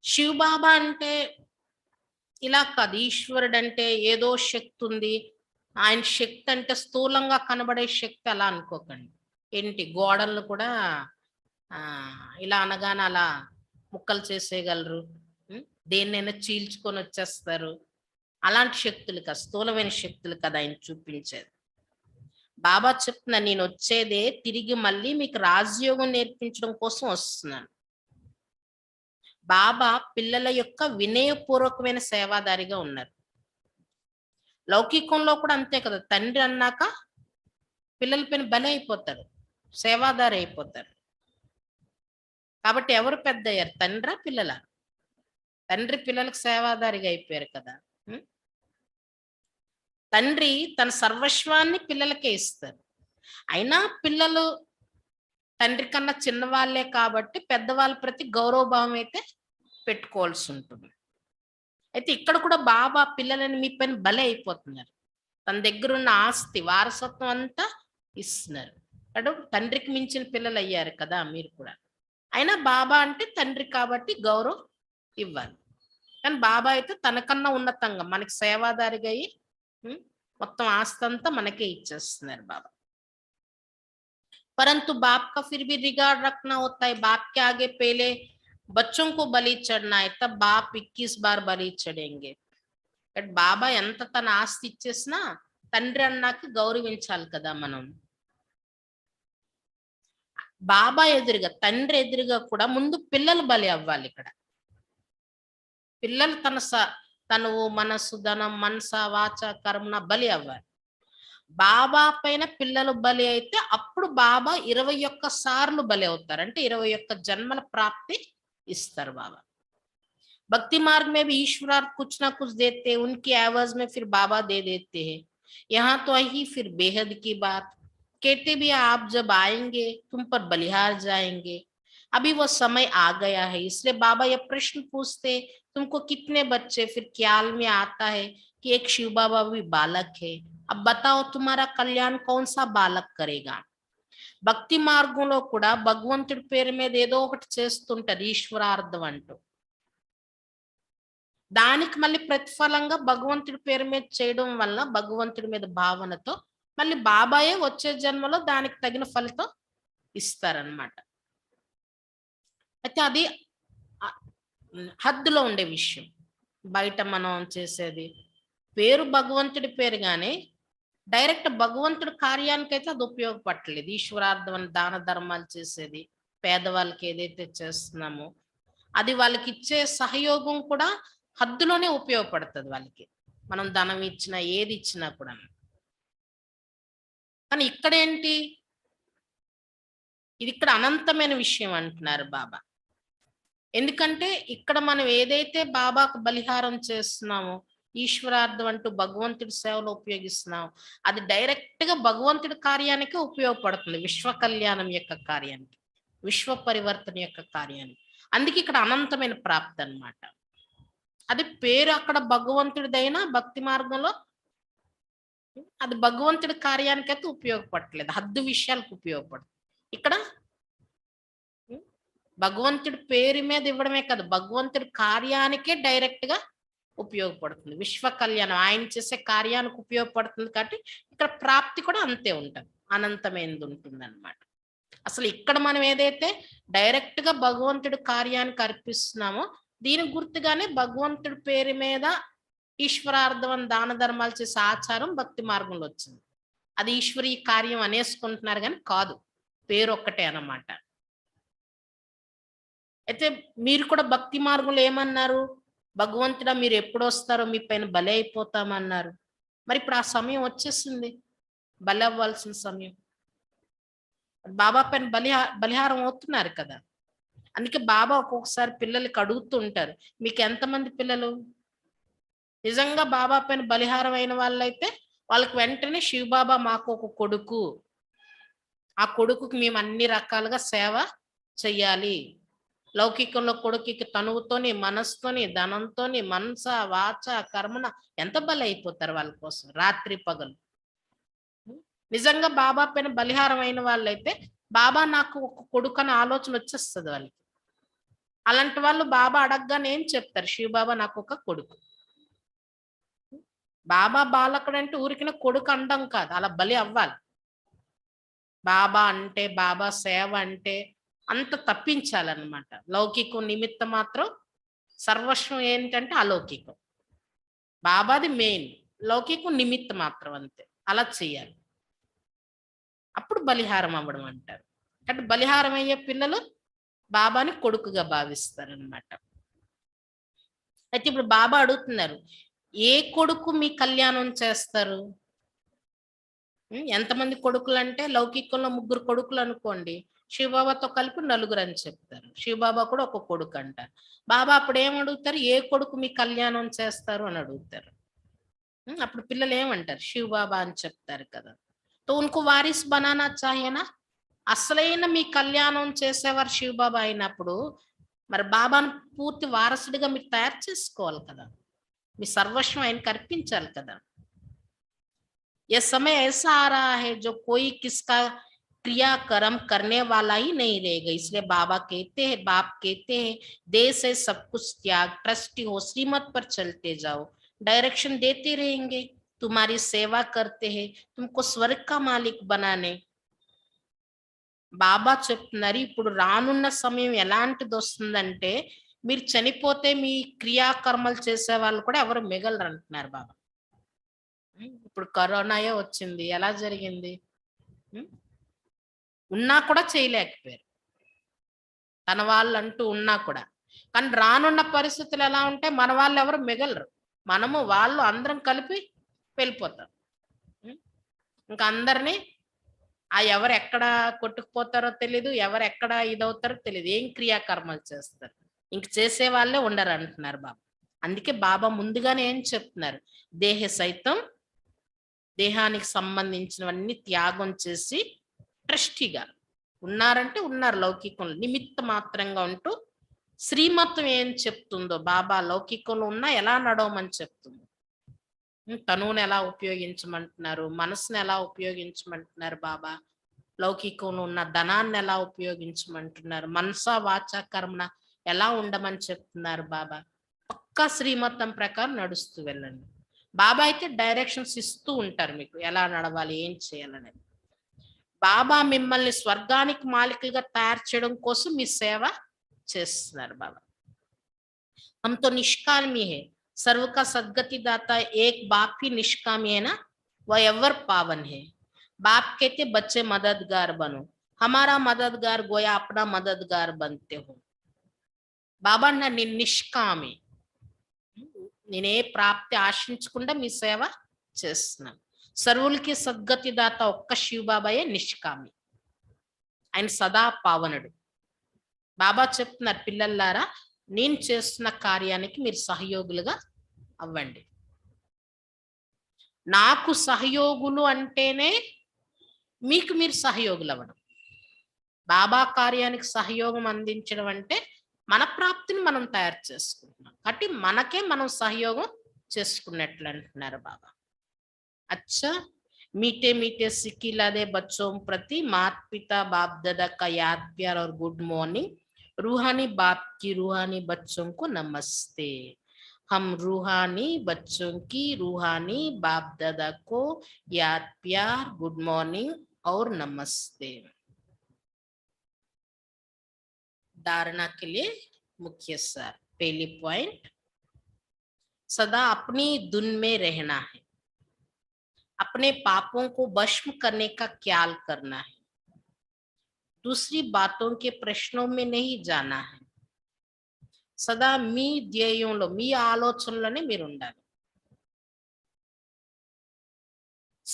శివ్ బాబా అంటే ఇలా కాదు, ఈశ్వరుడు అంటే ఏదో శక్తి ఉంది, ఆయన శక్తి అంటే స్థూలంగా కనబడే శక్తి అలా అనుకోకండి. ఏంటి గోడలను కూడా ఇలా అనగానే అలా ముక్కలు చేసేయగలరు, దేన్నైనా చీల్చుకొని వచ్చేస్తారు, అలాంటి శక్తులు కాదు, స్థూలమైన శక్తులు కదా ఆయన చూపించేది. బాబా చెప్తున్నా నేను వచ్చేదే తిరిగి మళ్ళీ మీకు రాజయోగం నేర్పించడం కోసం వస్తున్నాను. బాబా పిల్లల యొక్క వినయపూర్వకమైన సేవాదారిగా ఉన్నారు. లౌకికంలో కూడా అంతే కదా, తండ్రి అన్నాక పిల్లల పైన బలి అయిపోతారు, సేవాదారి అయిపోతారు. కాబట్టి ఎవరు పెద్ద అయ్యారు, తండ్రా పిల్లల? తండ్రి పిల్లలకు సేవాదారిగా అయిపోయారు కదా. తండ్రి తన సర్వస్వాన్ని పిల్లలకే ఇస్తారు. అయినా పిల్లలు తండ్రి కన్నా చిన్నవాళ్లే కాబట్టి పెద్దవాళ్ళ ప్రతి గౌరవభావం అయితే పెట్టుకోవాల్సి ఉంటుంది. అయితే ఇక్కడ కూడా బాబా పిల్లలని మీ పైన బలి అయిపోతున్నారు, తన దగ్గర ఉన్న ఆస్తి వారసత్వం అంతా ఇస్తున్నారు. అటు తండ్రికి మించిన పిల్లలు అయ్యారు కదా మీరు కూడా. అయినా బాబా అంటే తండ్రి కాబట్టి గౌరవం ఇవ్వాలి. కానీ బాబా అయితే తనకన్నా ఉన్నతంగా మనకి సేవాదారిగా అయ్యి మొత్తం ఆస్తి అంతా మనకే ఇచ్చేస్తున్నారు బాబా. परंतु बाप का फिर भी रिगार्ड रखना होता है। बाप के आगे पहले बच्चों को बलि चढ़ना है, तब बाप 21 बार बलि चढ़ेंगे. బాబా ఎంత తన ఆస్తి ఇచ్చేసినా తండ్రి అన్నాకి గౌరవించాలి కదా మనం. బాబా ఎదురుగా తండ్రి ఎదురుగా కూడా ముందు పిల్లలు బలి అవ్వాలి. ఇక్కడ పిల్లలు తను మనసు ధనం మనస వాచ కర్మన బలి అవ్వాలి. బాబా పైన పిల్లలు బలి అయితే అప్పుడు బాబా 21 సార్లు బలి అవుతారు, అంటే 21 జన్మల ప్రాప్తి ఇస్తారు బాబా. भक्ति मार्ग में भी ईश्वरार्थ कुछ ना कुछ देते हैं, उनकी एवज में फिर बाबा दे देते हैं। यहाँ तो ही फिर बेहद की बात कहते भी आप जब आएंगे तुम पर बलिहार जाएंगे। अभी वो समय आ गया है, इसलिए बाबा ये प्रश्न पूछते तुमको कितने बच्चे। फिर ख्याल में आता है कि एक शिव बाबा भी बालक है, अब बताओ तुम्हारा कल्याण कौन सा बालक करेगा। భక్తి మార్గంలో కూడా భగవంతుడి పేరు మీద ఏదో ఒకటి చేస్తుంటారు ఈశ్వరార్థం అంటూ. దానికి మళ్ళీ ప్రతిఫలంగా భగవంతుడి పేరు మీద చేయడం వల్ల భగవంతుడి మీద భావనతో మళ్ళీ బాబాయే వచ్చే జన్మలో దానికి తగిన ఫలితం ఇస్తారనమాట. అయితే అది హద్దులో ఉండే విషయం. బయట మనం చేసేది పేరు భగవంతుడి పేరు కానీ డైరెక్ట్ భగవంతుడి కార్యానికైతే అది ఉపయోగపడలేదు. ఈశ్వరార్థం అని దాన ధర్మాలు చేసేది, పేదవాళ్ళకి ఏదైతే చేస్తున్నామో అది వాళ్ళకి ఇచ్చే సహయోగం కూడా హద్దులోనే ఉపయోగపడుతుంది వాళ్ళకి, మనం ధనం ఇచ్చినా ఏది ఇచ్చినా కూడా. కానీ ఇక్కడేంటి, ఇది ఇక్కడ అనంతమైన విషయం అంటున్నారు బాబా. ఎందుకంటే ఇక్కడ మనం ఏదైతే బాబాకు బలిహారం చేస్తున్నామో ఈశ్వరార్థం అంటూ భగవంతుడి సేవలో ఉపయోగిస్తున్నాం, అది డైరెక్ట్ గా భగవంతుడి కార్యానికి ఉపయోగపడుతుంది, విశ్వ కళ్యాణం యొక్క కార్యానికి, విశ్వ పరివర్తన యొక్క కార్యానికి. అందుకే ఇక్కడ అనంతమైన ప్రాప్తి అన్నమాట. అది పేరు అక్కడ భగవంతుడిదైనా భక్తి మార్గంలో అది భగవంతుడి కార్యానికైతే ఉపయోగపడలేదు, హద్దు విషయాలకు ఉపయోగపడుతుంది. ఇక్కడ భగవంతుడి పేరు మీద ఇవ్వడమే కాదు, భగవంతుడి కార్యానికే డైరెక్ట్ గా ఉపయోగపడుతుంది, విశ్వ కళ్యాణం ఆయన చేసే కార్యానికి ఉపయోగపడుతుంది. కాబట్టి ఇక్కడ ప్రాప్తి కూడా అంతే ఉంటుంది, అనంతమైనది ఉంటుంది అన్నమాట. అసలు ఇక్కడ మనం ఏదైతే డైరెక్ట్ గా భగవంతుడి కార్యానికి అర్పిస్తున్నామో దీని గుర్తుగానే భగవంతుడి పేరు మీద ఈశ్వరార్థం దాన ధర్మాలు చేసే ఆచారం భక్తి మార్గంలో వచ్చింది. అది ఈశ్వరీయ కార్యం అనేసుకుంటున్నారు కానీ కాదు, పేరు ఒక్కటే అన్నమాట. అయితే మీరు కూడా భక్తి మార్గంలో ఏమన్నారు, భగవంతుడా మీరు ఎప్పుడు వస్తారో మీ పైన బలి అయిపోతామన్నారు. మరి ఇప్పుడు ఆ సమయం వచ్చేసింది, బలి అవ్వాల్సిన సమయం. బాబా పైన బలిహారం అవుతున్నారు కదా. అందుకే బాబా ఒక్కొక్కసారి పిల్లలకి అడుగుతూ ఉంటారు, మీకు ఎంతమంది పిల్లలు? నిజంగా బాబా పైన బలిహారం అయిన వాళ్ళైతే వాళ్ళకి వెంటనే శివబాబా మాకు ఒక కొడుకు, ఆ కొడుకుకి మేము అన్ని రకాలుగా సేవ చెయ్యాలి. లౌకికంలో కొడుకుకి తనువుతోని, మనసుతోని, ధనంతోని, మనస, వాచ, కర్మన ఎంత బలి అయిపోతారు వాళ్ళ కోసం రాత్రి పగలు. నిజంగా బాబా పైన బలిహారం అయిన వాళ్ళైతే బాబా నాకు ఒక కొడుకు అనే ఆలోచన వచ్చేస్తుంది వాళ్ళకి. అలాంటి వాళ్ళు బాబా అడగగానే ఏం చెప్తారు, శివబాబా నాకు ఒక కొడుకు. బాబా బాలకుడు అంటే ఊరికిన కొడుకు అండం కాదు, అలా బలి అవ్వాలి. బాబా అంటే, బాబా సేవ అంటే అంత తప్పించాలన్నమాట. లౌకికం నిమిత్తం మాత్రం, సర్వస్వం ఏంటంటే అలౌకికం. బాబాది మెయిన్, లౌకికం నిమిత్త మాత్రం అంతే. అలా చెయ్యాలి. అప్పుడు బలిహారం అవ్వడం అంటారు. అంటే బలిహారం అయ్యే పిల్లలు బాబాని కొడుకుగా భావిస్తారనమాట. అయితే ఇప్పుడు బాబా అడుగుతున్నారు, ఏ కొడుకు మీ కళ్యాణం చేస్తారు? ఎంతమంది కొడుకులు అంటే లౌకికంలో 3 కొడుకులు అనుకోండి, శివబాబాతో కలిపి 4 అని చెప్తారు. శివబాబా కూడా ఒక కొడుకు అంటారు. బాబా అప్పుడు ఏమడుగుతారు, ఏ కొడుకు మీ కళ్యాణం చేస్తారు అని అడుగుతారు. అప్పుడు పిల్లలు ఏమంటారు, శివబాబా అని చెప్తారు కదా. తో ఉनको వారిస్ బనానా చాహియేనా? అసలైన మీ కళ్యాణం చేసేవారు శివబాబా అయినప్పుడు మరి బాబాను పూర్తి వారసుడిగా మీరు తయారు చేసుకోవాలి కదా. మీ సర్వస్వం ఆయనకి అర్పించాలి కదా. ये समय ऐसा आ रहा है जो कोई किसका क्रियाक्रम करने वाला ही नहीं रहेगा, इसलिए बाबा कहते हैं, बाप कहते हैं, देश है सब कुछ त्याग, ट्रस्टी हो, श्रीमत पर चलते जाओ, डायरेक्शन देते रहेंगे, तुम्हारी सेवा करते हैं, तुमको स्वर्ग का मालिक बनाने. బాబా చెప్తున్నారు, ఇప్పుడు రానున్న సమయం ఎలాంటిది వస్తుందంటే మీరు చనిపోతే మీ క్రియాకర్మలు చేసే వాళ్ళు కూడా ఎవరు మిగలరు అంటున్నారు బాబా. ఇప్పుడు కరోనాయే వచ్చింది, ఎలా జరిగింది? ఉన్నా కూడా చేయలేకపోయారు, తన వాళ్ళు అంటూ ఉన్నా కూడా. కానీ రానున్న పరిస్థితులు ఎలా ఉంటే మన వాళ్ళు ఎవరు మిగలరు, మనము వాళ్ళు అందరం కలిపి వెళ్ళిపోతాం. ఇంకా అందరినీ ఎవరు ఎక్కడ కొట్టుకుపోతారో తెలీదు, ఎవరు ఎక్కడ ఇదవుతారో తెలియదు, ఏం క్రియాకర్మలు చేస్తారు, ఇంక చేసే వాళ్ళే ఉండరు అంటున్నారు బాబా. అందుకే బాబా ముందుగానే ఏం చెప్తున్నారు, దేహ సైతం, దేహానికి సంబంధించినవన్నీ త్యాగం చేసి ట్రస్టీగా ఉన్నారంటే ఉన్నారు లౌకికంలో, నిమిత్త మాత్రంగా ఉంటూ శ్రీమతం ఏం చెప్తుందో బాబా లౌకికంలో ఉన్నా ఎలా నడవమని చెప్తుంది. తనువును ఎలా ఉపయోగించమంటున్నారు, మనసును ఎలా ఉపయోగించమంటున్నారు బాబా, లౌకికంలో ఉన్న ధనాన్ని ఎలా ఉపయోగించమంటున్నారు, మనస వాచ కర్మణ ఎలా ఉండమని చెప్తున్నారు బాబా. పక్కా శ్రీమతం ప్రకారం నడుస్తూ వెళ్ళండి. బాబా అయితే డైరెక్షన్స్ ఇస్తూ ఉంటారు మీకు ఎలా నడవాలి, ఏం చేయాలనేది. బాబా మిమ్మల్ని స్వర్గానికి మాలికలుగా తయారు చేయడం కోసం మీ సేవ చేస్తున్నారు బాబా. हम तो निष्कामी है, सर्व का सदगति दाता एक बाप ही निष्कामी है ना, वह एवर पावन है. बाप कहते बच्चे मददगार बनो, हमारा मददगार गोया अपना मददगार बनते हो. బాబా నేను నిష్కామి, నేనే ప్రాప్తి ఆశించకుండా మీ సేవ చేస్తున్నాను. సర్వులకి సద్గతి దాత ఒక్క శివబాబాయే నిష్కామి, ఆయన సదా పావనుడు. బాబా చెప్తున్నారు, పిల్లల్లారా నేను చేస్తున్న కార్యానికి మీరు సహయోగులుగా అవ్వండి. నాకు సహయోగులు అంటేనే మీకు మీరు సహయోగులు అవ్వడం. బాబా కార్యానికి సహయోగం అందించడం అంటే మన ప్రాప్తిని మనం తయారు చేసుకుంటున్నాం కాబట్టి మనకే మనం సహయోగం చేసుకున్నట్లు అంటున్నారు బాబా. अच्छा, मीठे मीठे सिक्किला दे बच्चों प्रति माता पिता बाप दादा का याद प्यार और गुड मॉर्निंग. रूहानी बाप की रूहानी बच्चों को नमस्ते. हम रूहानी बच्चों की रूहानी बाप दादा को याद प्यार, गुड मॉर्निंग और नमस्ते. धारणा के लिए मुख्य सार, पहली पॉइंट, सदा अपनी धुन में रहना है, अपने पापों को भस्म करने का ख्याल करना है, दूसरी बातों के प्रश्नों में नहीं जाना है, సదా మీ ధ్యేయంలో మీ ఆలోచనలోనే మీరు ఉండాలి.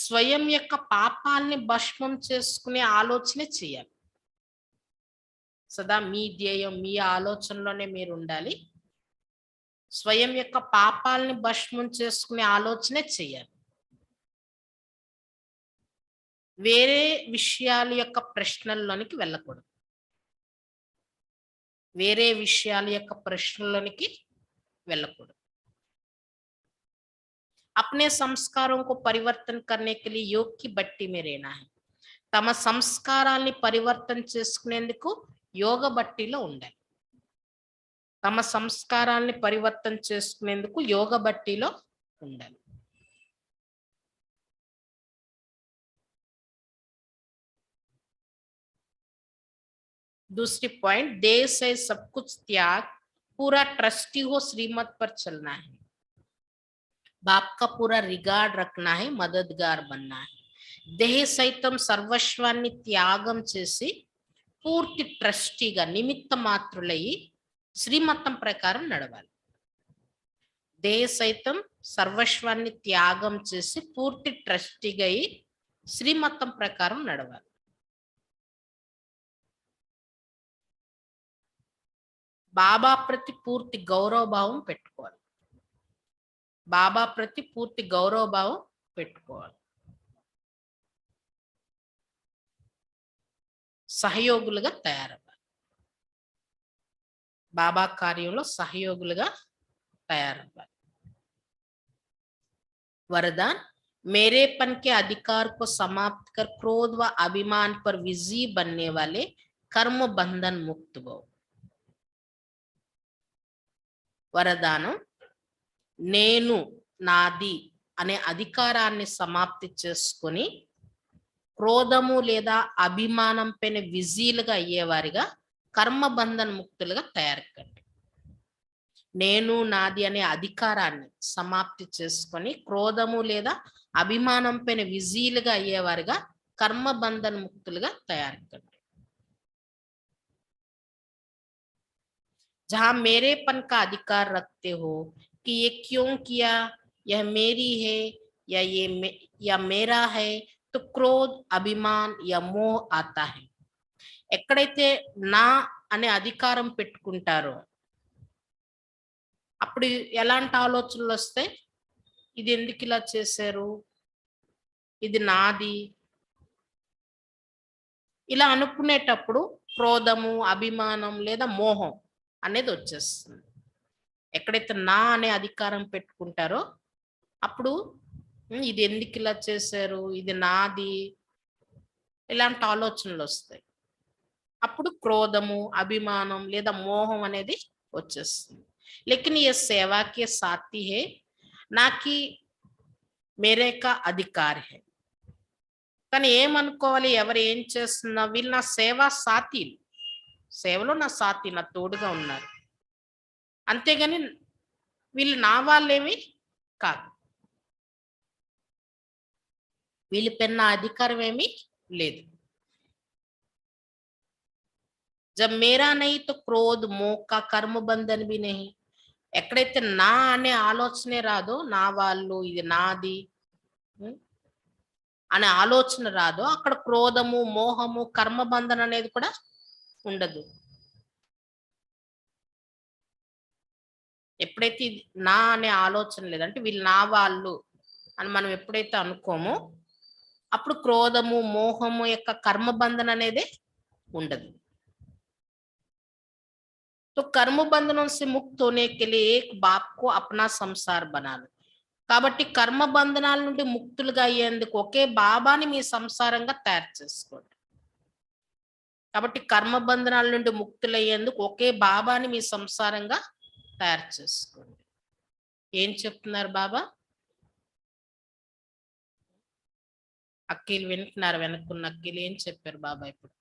స్వయం యొక్క పాపాలని భస్మం చేసుకునే ఆలోచన చేయాలి. సదా మీ ధ్యేయం, మీ ఆలోచనలోనే మీరు ఉండాలి. స్వయం యొక్క పాపాలని భస్మం చేసుకునే ఆలోచనే చేయాలి. వేరే విషయాల యొక్క ప్రశ్నల్లోనికి వెళ్ళకూడదు. వేరే విషయాల యొక్క ప్రశ్నల్లోనికి వెళ్ళకూడదు. अपने संस्कारों को परिवर्तन करने के लिए योग की बट्टी में रहना है. తమ సంస్కారాల్ని పరివర్తన చేసుకునేందుకు యోగ బట్టిలో ఉండాలి. తమ సంస్కారాల్ని పరివర్తన చేసుకునేందుకు యోగ బట్టిలో ఉండాలి. दूसरी पॉइंट, देश है सब कुछ त्याग, पूरा ट्रस्टी हो श्रीमत पर चलना है. बाप का पूरा रिगार्ड रखना है, मददगार बनना है. देह सहितम सर्वस्वाన్ని త్యాగం చేసి పూర్తి ట్రస్టీగా నిమిత్త మాత్రులయ్యి శ్రీమతం ప్రకారం నడవాలి. దేహ సైతం సర్వస్వాన్ని త్యాగం చేసి పూర్తి ట్రస్టీగా అయి శ్రీమతం ప్రకారం నడవాలి. బాబా ప్రతి పూర్తి గౌరవ భావం పెట్టుకోవాలి. బాబా ప్రతి పూర్తి గౌరవ భావం పెట్టుకోవాలి. సహయోగులుగా తయారవ్వాలి. బాబా కార్యంలో సహయోగులుగా తయారవ్వాలి. वरदान, मेरेपन के अधिकार को समाप्त कर क्रोध व अभिमान पर विजयी बनने वाले कर्म बंधन मुक्त हो. వరదానం, నేను నాది అనే అధికారాన్ని సమాప్తి చేసుకొని క్రోధము లేదా అభిమానం పైన విజీలుగా అయ్యేవారిగా కర్మబంధన ముక్తులుగా తయారకండి. నేను నాది అనే అధికారాన్ని సమాప్తి చేసుకొని క్రోధము లేదా అభిమానం పైన విజీలుగా అయ్యేవారిగా కర్మబంధన ముక్తులుగా తయారకండి. जहां मेरेपन का अधिकार रखते हो कि ये क्यों किया, यह मेरी है या या मेरा है, तो क्रोध, अभिमान या मोह आता है. ఎక్కడైతే నా అనే అధికారం పెట్టుకుంటారో అప్పుడు ఎలాంటి ఆలోచనలు వస్తాయి? ఇది ఎందుకు ఇలా చేశారు, ఇది నాది, ఇలా అనుకునేటప్పుడు క్రోధము, అభిమానం లేదా మోహం అనేది వచ్చేస్తుంది. ఎక్కడైతే నా అనే అధికారం పెట్టుకుంటారో అప్పుడు ఇది ఎందుకు ఇలా చేశారు, ఇది నాది, ఇలాంటి ఆలోచనలు వస్తాయి. అప్పుడు క్రోధము, అభిమానం లేదా మోహం అనేది వచ్చేస్తుంది. लेकिन ये सेवा के साथी है, ना कि मेरे का अधिकार है. కానీ ఏమనుకోవాలి, ఎవరు ఏం చేస్తున్నా వీళ్ళు నా సేవా సాథీలు, సేవలో నా సాథీ, నా తోడుగా ఉన్నారు, అంతేగాని వీళ్ళు నా వాళ్ళేమి కాదు, వీళ్ళపైన నా అధికారం ఏమీ లేదు. जब मेरा नहीं तो क्रोध मोह का कर्म बंधन भी नहीं. ఎక్కడైతే నా అనే ఆలోచనే రాదో, నా వాళ్ళు, ఇది నాది అనే ఆలోచన రాదో అక్కడ క్రోధము, మోహము, కర్మబంధన అనేది కూడా ఉండదు. ఎప్పుడైతే నా అనే ఆలోచన లేదంటే వీళ్ళు నా వాళ్ళు అని మనం ఎప్పుడైతే అనుకోమో అప్పుడు క్రోధము, మోహము యొక్క కర్మబంధన అనేది ఉండదు. तो कर्म बंधनों से मुक्त होने के लिए एक बाप को अपना संसार बना लो. కాబట్టి కర్మ బంధనాల నుండి ముక్తులుగా అయ్యేందుకు ఒకే బాబాని మీ సంసారంగా తయారు చేసుకోండి. కాబట్టి కర్మ బంధనాల నుండి ముక్తులయ్యేందుకు ఒకే బాబాని మీ సంసారంగా తయారు చేసుకోండి. ఏం చెప్తున్నారు బాబా? అక్కీలు వింటున్నారు, వెనుకున్న అక్కీలు ఏం చెప్పారు బాబా ఇప్పుడు?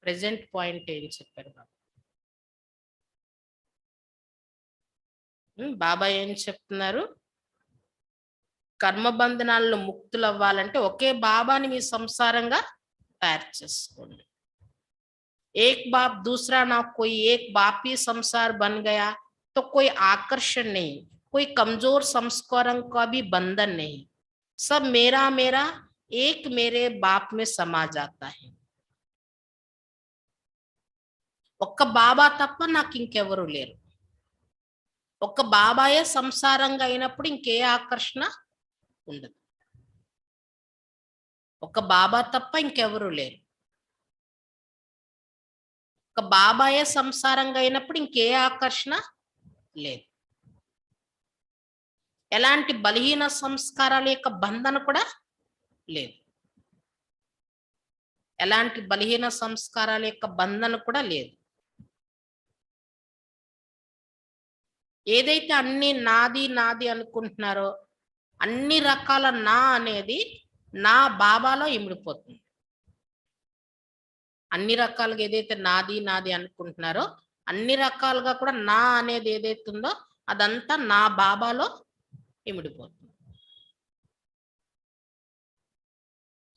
ప్రెజెంట్ పాయింట్ ఏం చెప్పారు బాబా? బాబా ఏం చెప్తున్నారు? కర్మబంధనాలను ముక్తులు అవ్వాలంటే ఒకే బాబాని మీ సంసారంగా తయారు చేసుకోండి. एक बाप दूसरा ना कोई, एक बाप ही संसार बन गया तो कोई आकर्षण नहीं, कोई कमजोर संस्कारों का भी बंधन नहीं, सब मेरा मेरा एक मेरे बाप में समा जाता है. ఒక్క బాబా తప్ప నాకు ఇంకెవరు లేరు. ఒక్క బాబాయే సంసారంగా అయినప్పుడు ఇంకే ఆకర్షణ ఉండదు. ఒక్క బాబా తప్ప ఇంకెవరు లేరు. ఒక బాబాయే సంసారంగా అయినప్పుడు ఇంకే ఆకర్షణ లేదు. ఎలాంటి బలహీన సంస్కారాల యొక్క బంధన కూడా లేదు. ఎలాంటి బలహీన సంస్కారాల యొక్క బంధన కూడా లేదు. ఏదైతే అన్ని నాది నాది అనుకుంటున్నారో అన్ని రకాల నా అనేది నా బాబాలో ఇమిడిపోతుంది. అన్ని రకాలుగా ఏదైతే నాది నాది అనుకుంటున్నారో అన్ని రకాలుగా కూడా నా అనేది ఏదైతే ఉందో అదంతా నా బాబాలో ఇమిడిపోతుంది.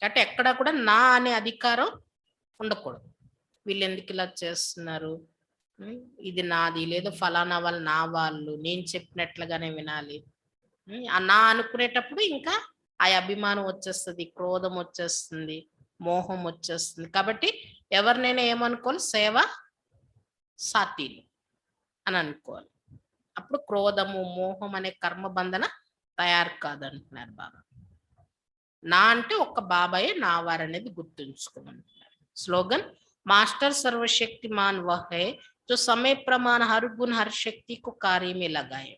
అంటే ఎక్కడ కూడా నా అనే అధికారం ఉండకూడదు. వీళ్ళు ఎందుకు ఇలా చేస్తున్నారు, ఇది నాది, లేదు ఫలానా వాళ్ళు నా వాళ్ళు, నేను చెప్పినట్లుగానే వినాలి, ఆ నా అనుకునేటప్పుడు ఇంకా ఆ అభిమానం వచ్చేస్తుంది, క్రోధం వచ్చేస్తుంది, మోహం వచ్చేస్తుంది. కాబట్టి ఎవరినైనా ఏమనుకోవాలి, సేవ సాతీలు అని అనుకోవాలి. అప్పుడు క్రోధము మోహం అనే కర్మబంధన తయారు కాదంటున్నారు బాబా. నా అంటే ఒక్క బాబాయే నా వారనేది గుర్తుంచుకోమంటున్నారు. స్లోగన్ मास्टर सर्वशक्तिमान वह है जो समय प्रमाण हर गुण हर शक्ति को कार्य में लगाए.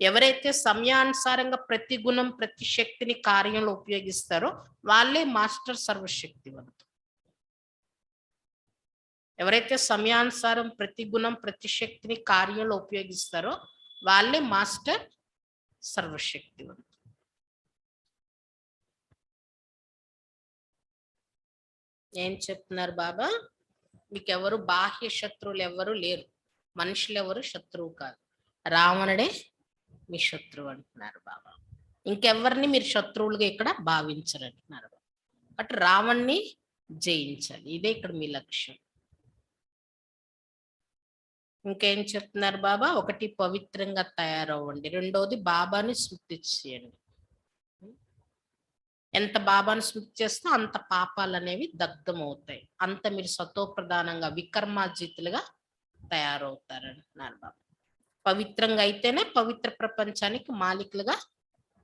ఎవరైతే సమయానుసారంగా ప్రతి గుణం ప్రతి శక్తిని కార్యంలో ఉపయోగిస్తారో వాళ్ళే మాస్టర్ సర్వశక్తివంతుడు. ఎవరైతే సమయానుసారం ప్రతి గుణం ప్రతి శక్తిని కార్యంలో ఉపయోగిస్తారో వాళ్ళే మాస్టర్ సర్వశక్తివంతుడు. ఏం చెప్తున్నారు బాబా, మీకెవరు బాహ్య శత్రువులు ఎవరు లేరు, మనుషులు ఎవరు శత్రువు కాదు, రావణుడే మీ శత్రువు అంటున్నారు బాబా. ఇంకెవరిని మీరు శత్రువులుగా ఇక్కడ భావించరు అంటున్నారు. బట్ రావణ్ణి జయించాలి, ఇదే ఇక్కడ మీ లక్ష్యం. ఇంకేం చెప్తున్నారు బాబా, ఒకటి పవిత్రంగా తయారవ్వండి, రెండోది బాబాని స్మృతి చేయండి. ఎంత బాబాను స్మృతి చేస్తే అంత పాపాలు అనేవి దగ్ధం అవుతాయి, అంత మీరు సతో ప్రధానంగా వికర్మాజితులుగా తయారవుతారంటున్నారు బాబా. పవిత్రంగా అయితేనే పవిత్ర ప్రపంచానికి మాలికులుగా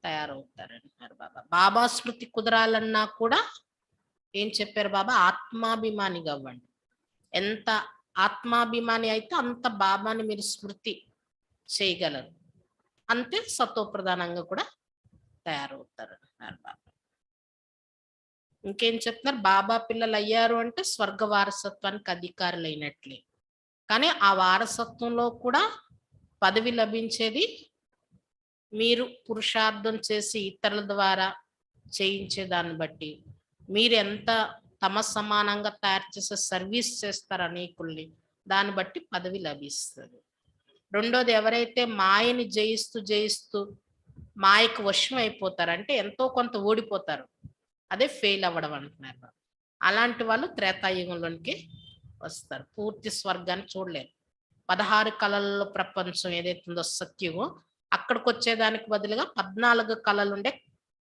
తయారవుతారంటున్నారు బాబా. బాబా స్మృతి కుదరాలన్నా కూడా ఏం చెప్పారు బాబా, ఆత్మాభిమానిగా అవ్వండి. ఎంత ఆత్మాభిమాని అయితే అంత బాబాని మీరు స్మృతి చేయగలరు, అంతే సతో ప్రధానంగా కూడా తయారవుతారు అంటున్నారు బాబా. ఇంకేం చెప్తున్నారు, బాబా పిల్లలు అయ్యారు అంటే స్వర్గ వారసత్వానికి అధికారులు అయినట్లే. కానీ ఆ వారసత్వంలో కూడా పదవి లభించేది మీరు పురుషార్థం చేసి ఇతరుల ద్వారా చేయించే దాన్ని బట్టి, మీరు ఎంత తమ సమానంగా తయారు చేసే సర్వీస్ చేస్తారు అనేకుల్ని, దాన్ని బట్టి పదవి లభిస్తుంది. రెండోది, ఎవరైతే మాయని జయిస్తూ జయిస్తూ మాయకు వశం అయిపోతారు అంటే ఎంతో కొంత ఓడిపోతారు, అదే ఫెయిల్ అవ్వడం అంటున్నారు. అలాంటి వాళ్ళు త్రేతాయుగంలోనికి వస్తారు, పూర్తి స్వర్గాన్ని చూడలేరు. 16 కళల్లో ప్రపంచం ఏదైతే ఉందో సత్యుగం, అక్కడికి వచ్చేదానికి బదులుగా 14 కళలు ఉండే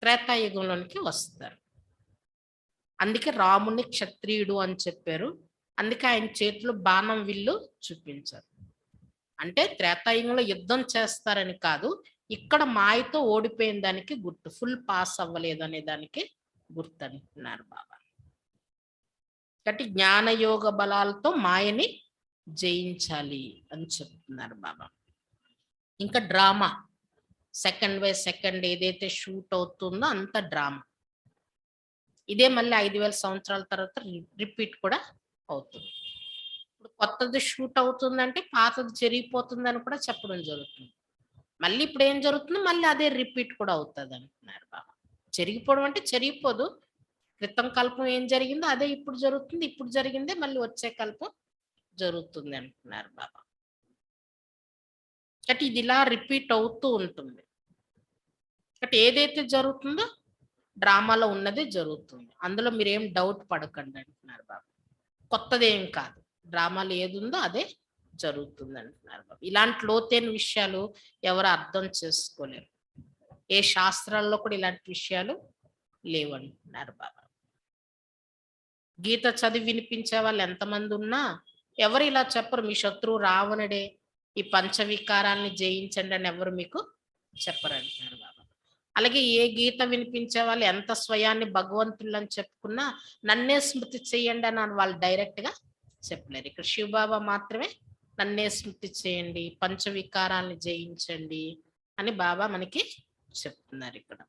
త్రేతాయుగంలోనికి వస్తారు. అందుకే రాముని క్షత్రియుడు అని చెప్పారు, అందుకే ఆయన చేతిలో బాణం విల్లు చూపించారు. అంటే త్రేతాయుగంలో యుద్ధం చేస్తారని కాదు, ఇక్కడ మాయతో ఓడిపోయిన దానికి గుర్తు, ఫుల్ పాస్ అవ్వలేదు అనే దానికి గుర్తు అంటున్నారు బాబా. కాబట్టి జ్ఞానయోగ బలాలతో మాయని జయించాలి అని చెప్తున్నారు బాబా. ఇంకా డ్రామా సెకండ్ బై సెకండ్ ఏదైతే షూట్ అవుతుందో అంత డ్రామా, ఇదే మళ్ళీ 5000 సంవత్సరాల తర్వాత రిపీట్ కూడా అవుతుంది. ఇప్పుడు కొత్తది షూట్ అవుతుందంటే పాతది జరిగిపోతుందని కూడా చెప్పడం జరుగుతుంది. మళ్ళీ ఇప్పుడు ఏం జరుగుతుందో మళ్ళీ అదే రిపీట్ కూడా అవుతుంది అంటున్నారు బాబా. జరిగిపోవడం అంటే జరిగిపోదు, క్రితం కల్పం ఏం జరిగిందో అదే ఇప్పుడు జరుగుతుంది, ఇప్పుడు జరిగిందే మళ్ళీ వచ్చే కల్పం జరుగుతుంది అంటున్నారు బాబా. అంటే ఇది ఇలా రిపీట్ అవుతూ ఉంటుంది. అంటే ఏదైతే జరుగుతుందో డ్రామాలో ఉన్నదే జరుగుతుంది, అందులో మీరేం డౌట్ పడకండి అంటున్నారు బాబా. కొత్తదేం కాదు, డ్రామాలో ఏది ఉందో అదే జరుగుతుంది అంటున్నారు బాబా. ఇలాంటి లోతైన విషయాలు ఎవరు అర్థం చేసుకోలేరు. ఏ శాస్త్రాల్లో కూడా ఇలాంటి విషయాలు లేవంటున్నారు బాబా. గీత చదివి వినిపించే వాళ్ళు ఎంతమంది ఉన్నా ఎవరు ఇలా చెప్పరు. మీ శత్రువు రావణుడే, ఈ పంచవికారాల్ని జయించండి అని ఎవరు మీకు చెప్పరు అంటున్నారు బాబా. అలాగే ఏ గీత వినిపించే వాళ్ళు ఎంత స్వయాన్ని భగవంతులని చెప్పుకున్నా నన్నే స్మృతి చేయండి అని వాళ్ళు డైరెక్ట్ గా చెప్పలేరు. ఇక్కడ శివబాబా మాత్రమే నన్నే స్మృతి చేయండి, పంచవికారాల్ని జయించండి అని బాబా మనకి చెప్తున్నారు ఇక్కడ.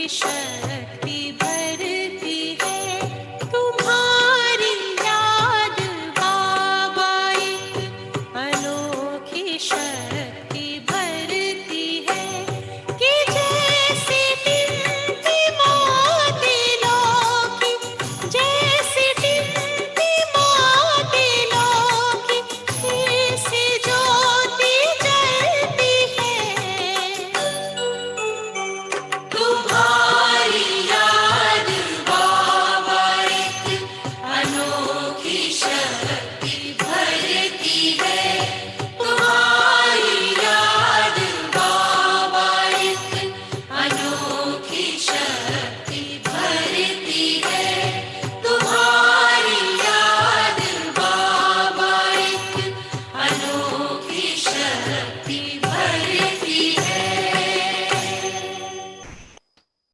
शरण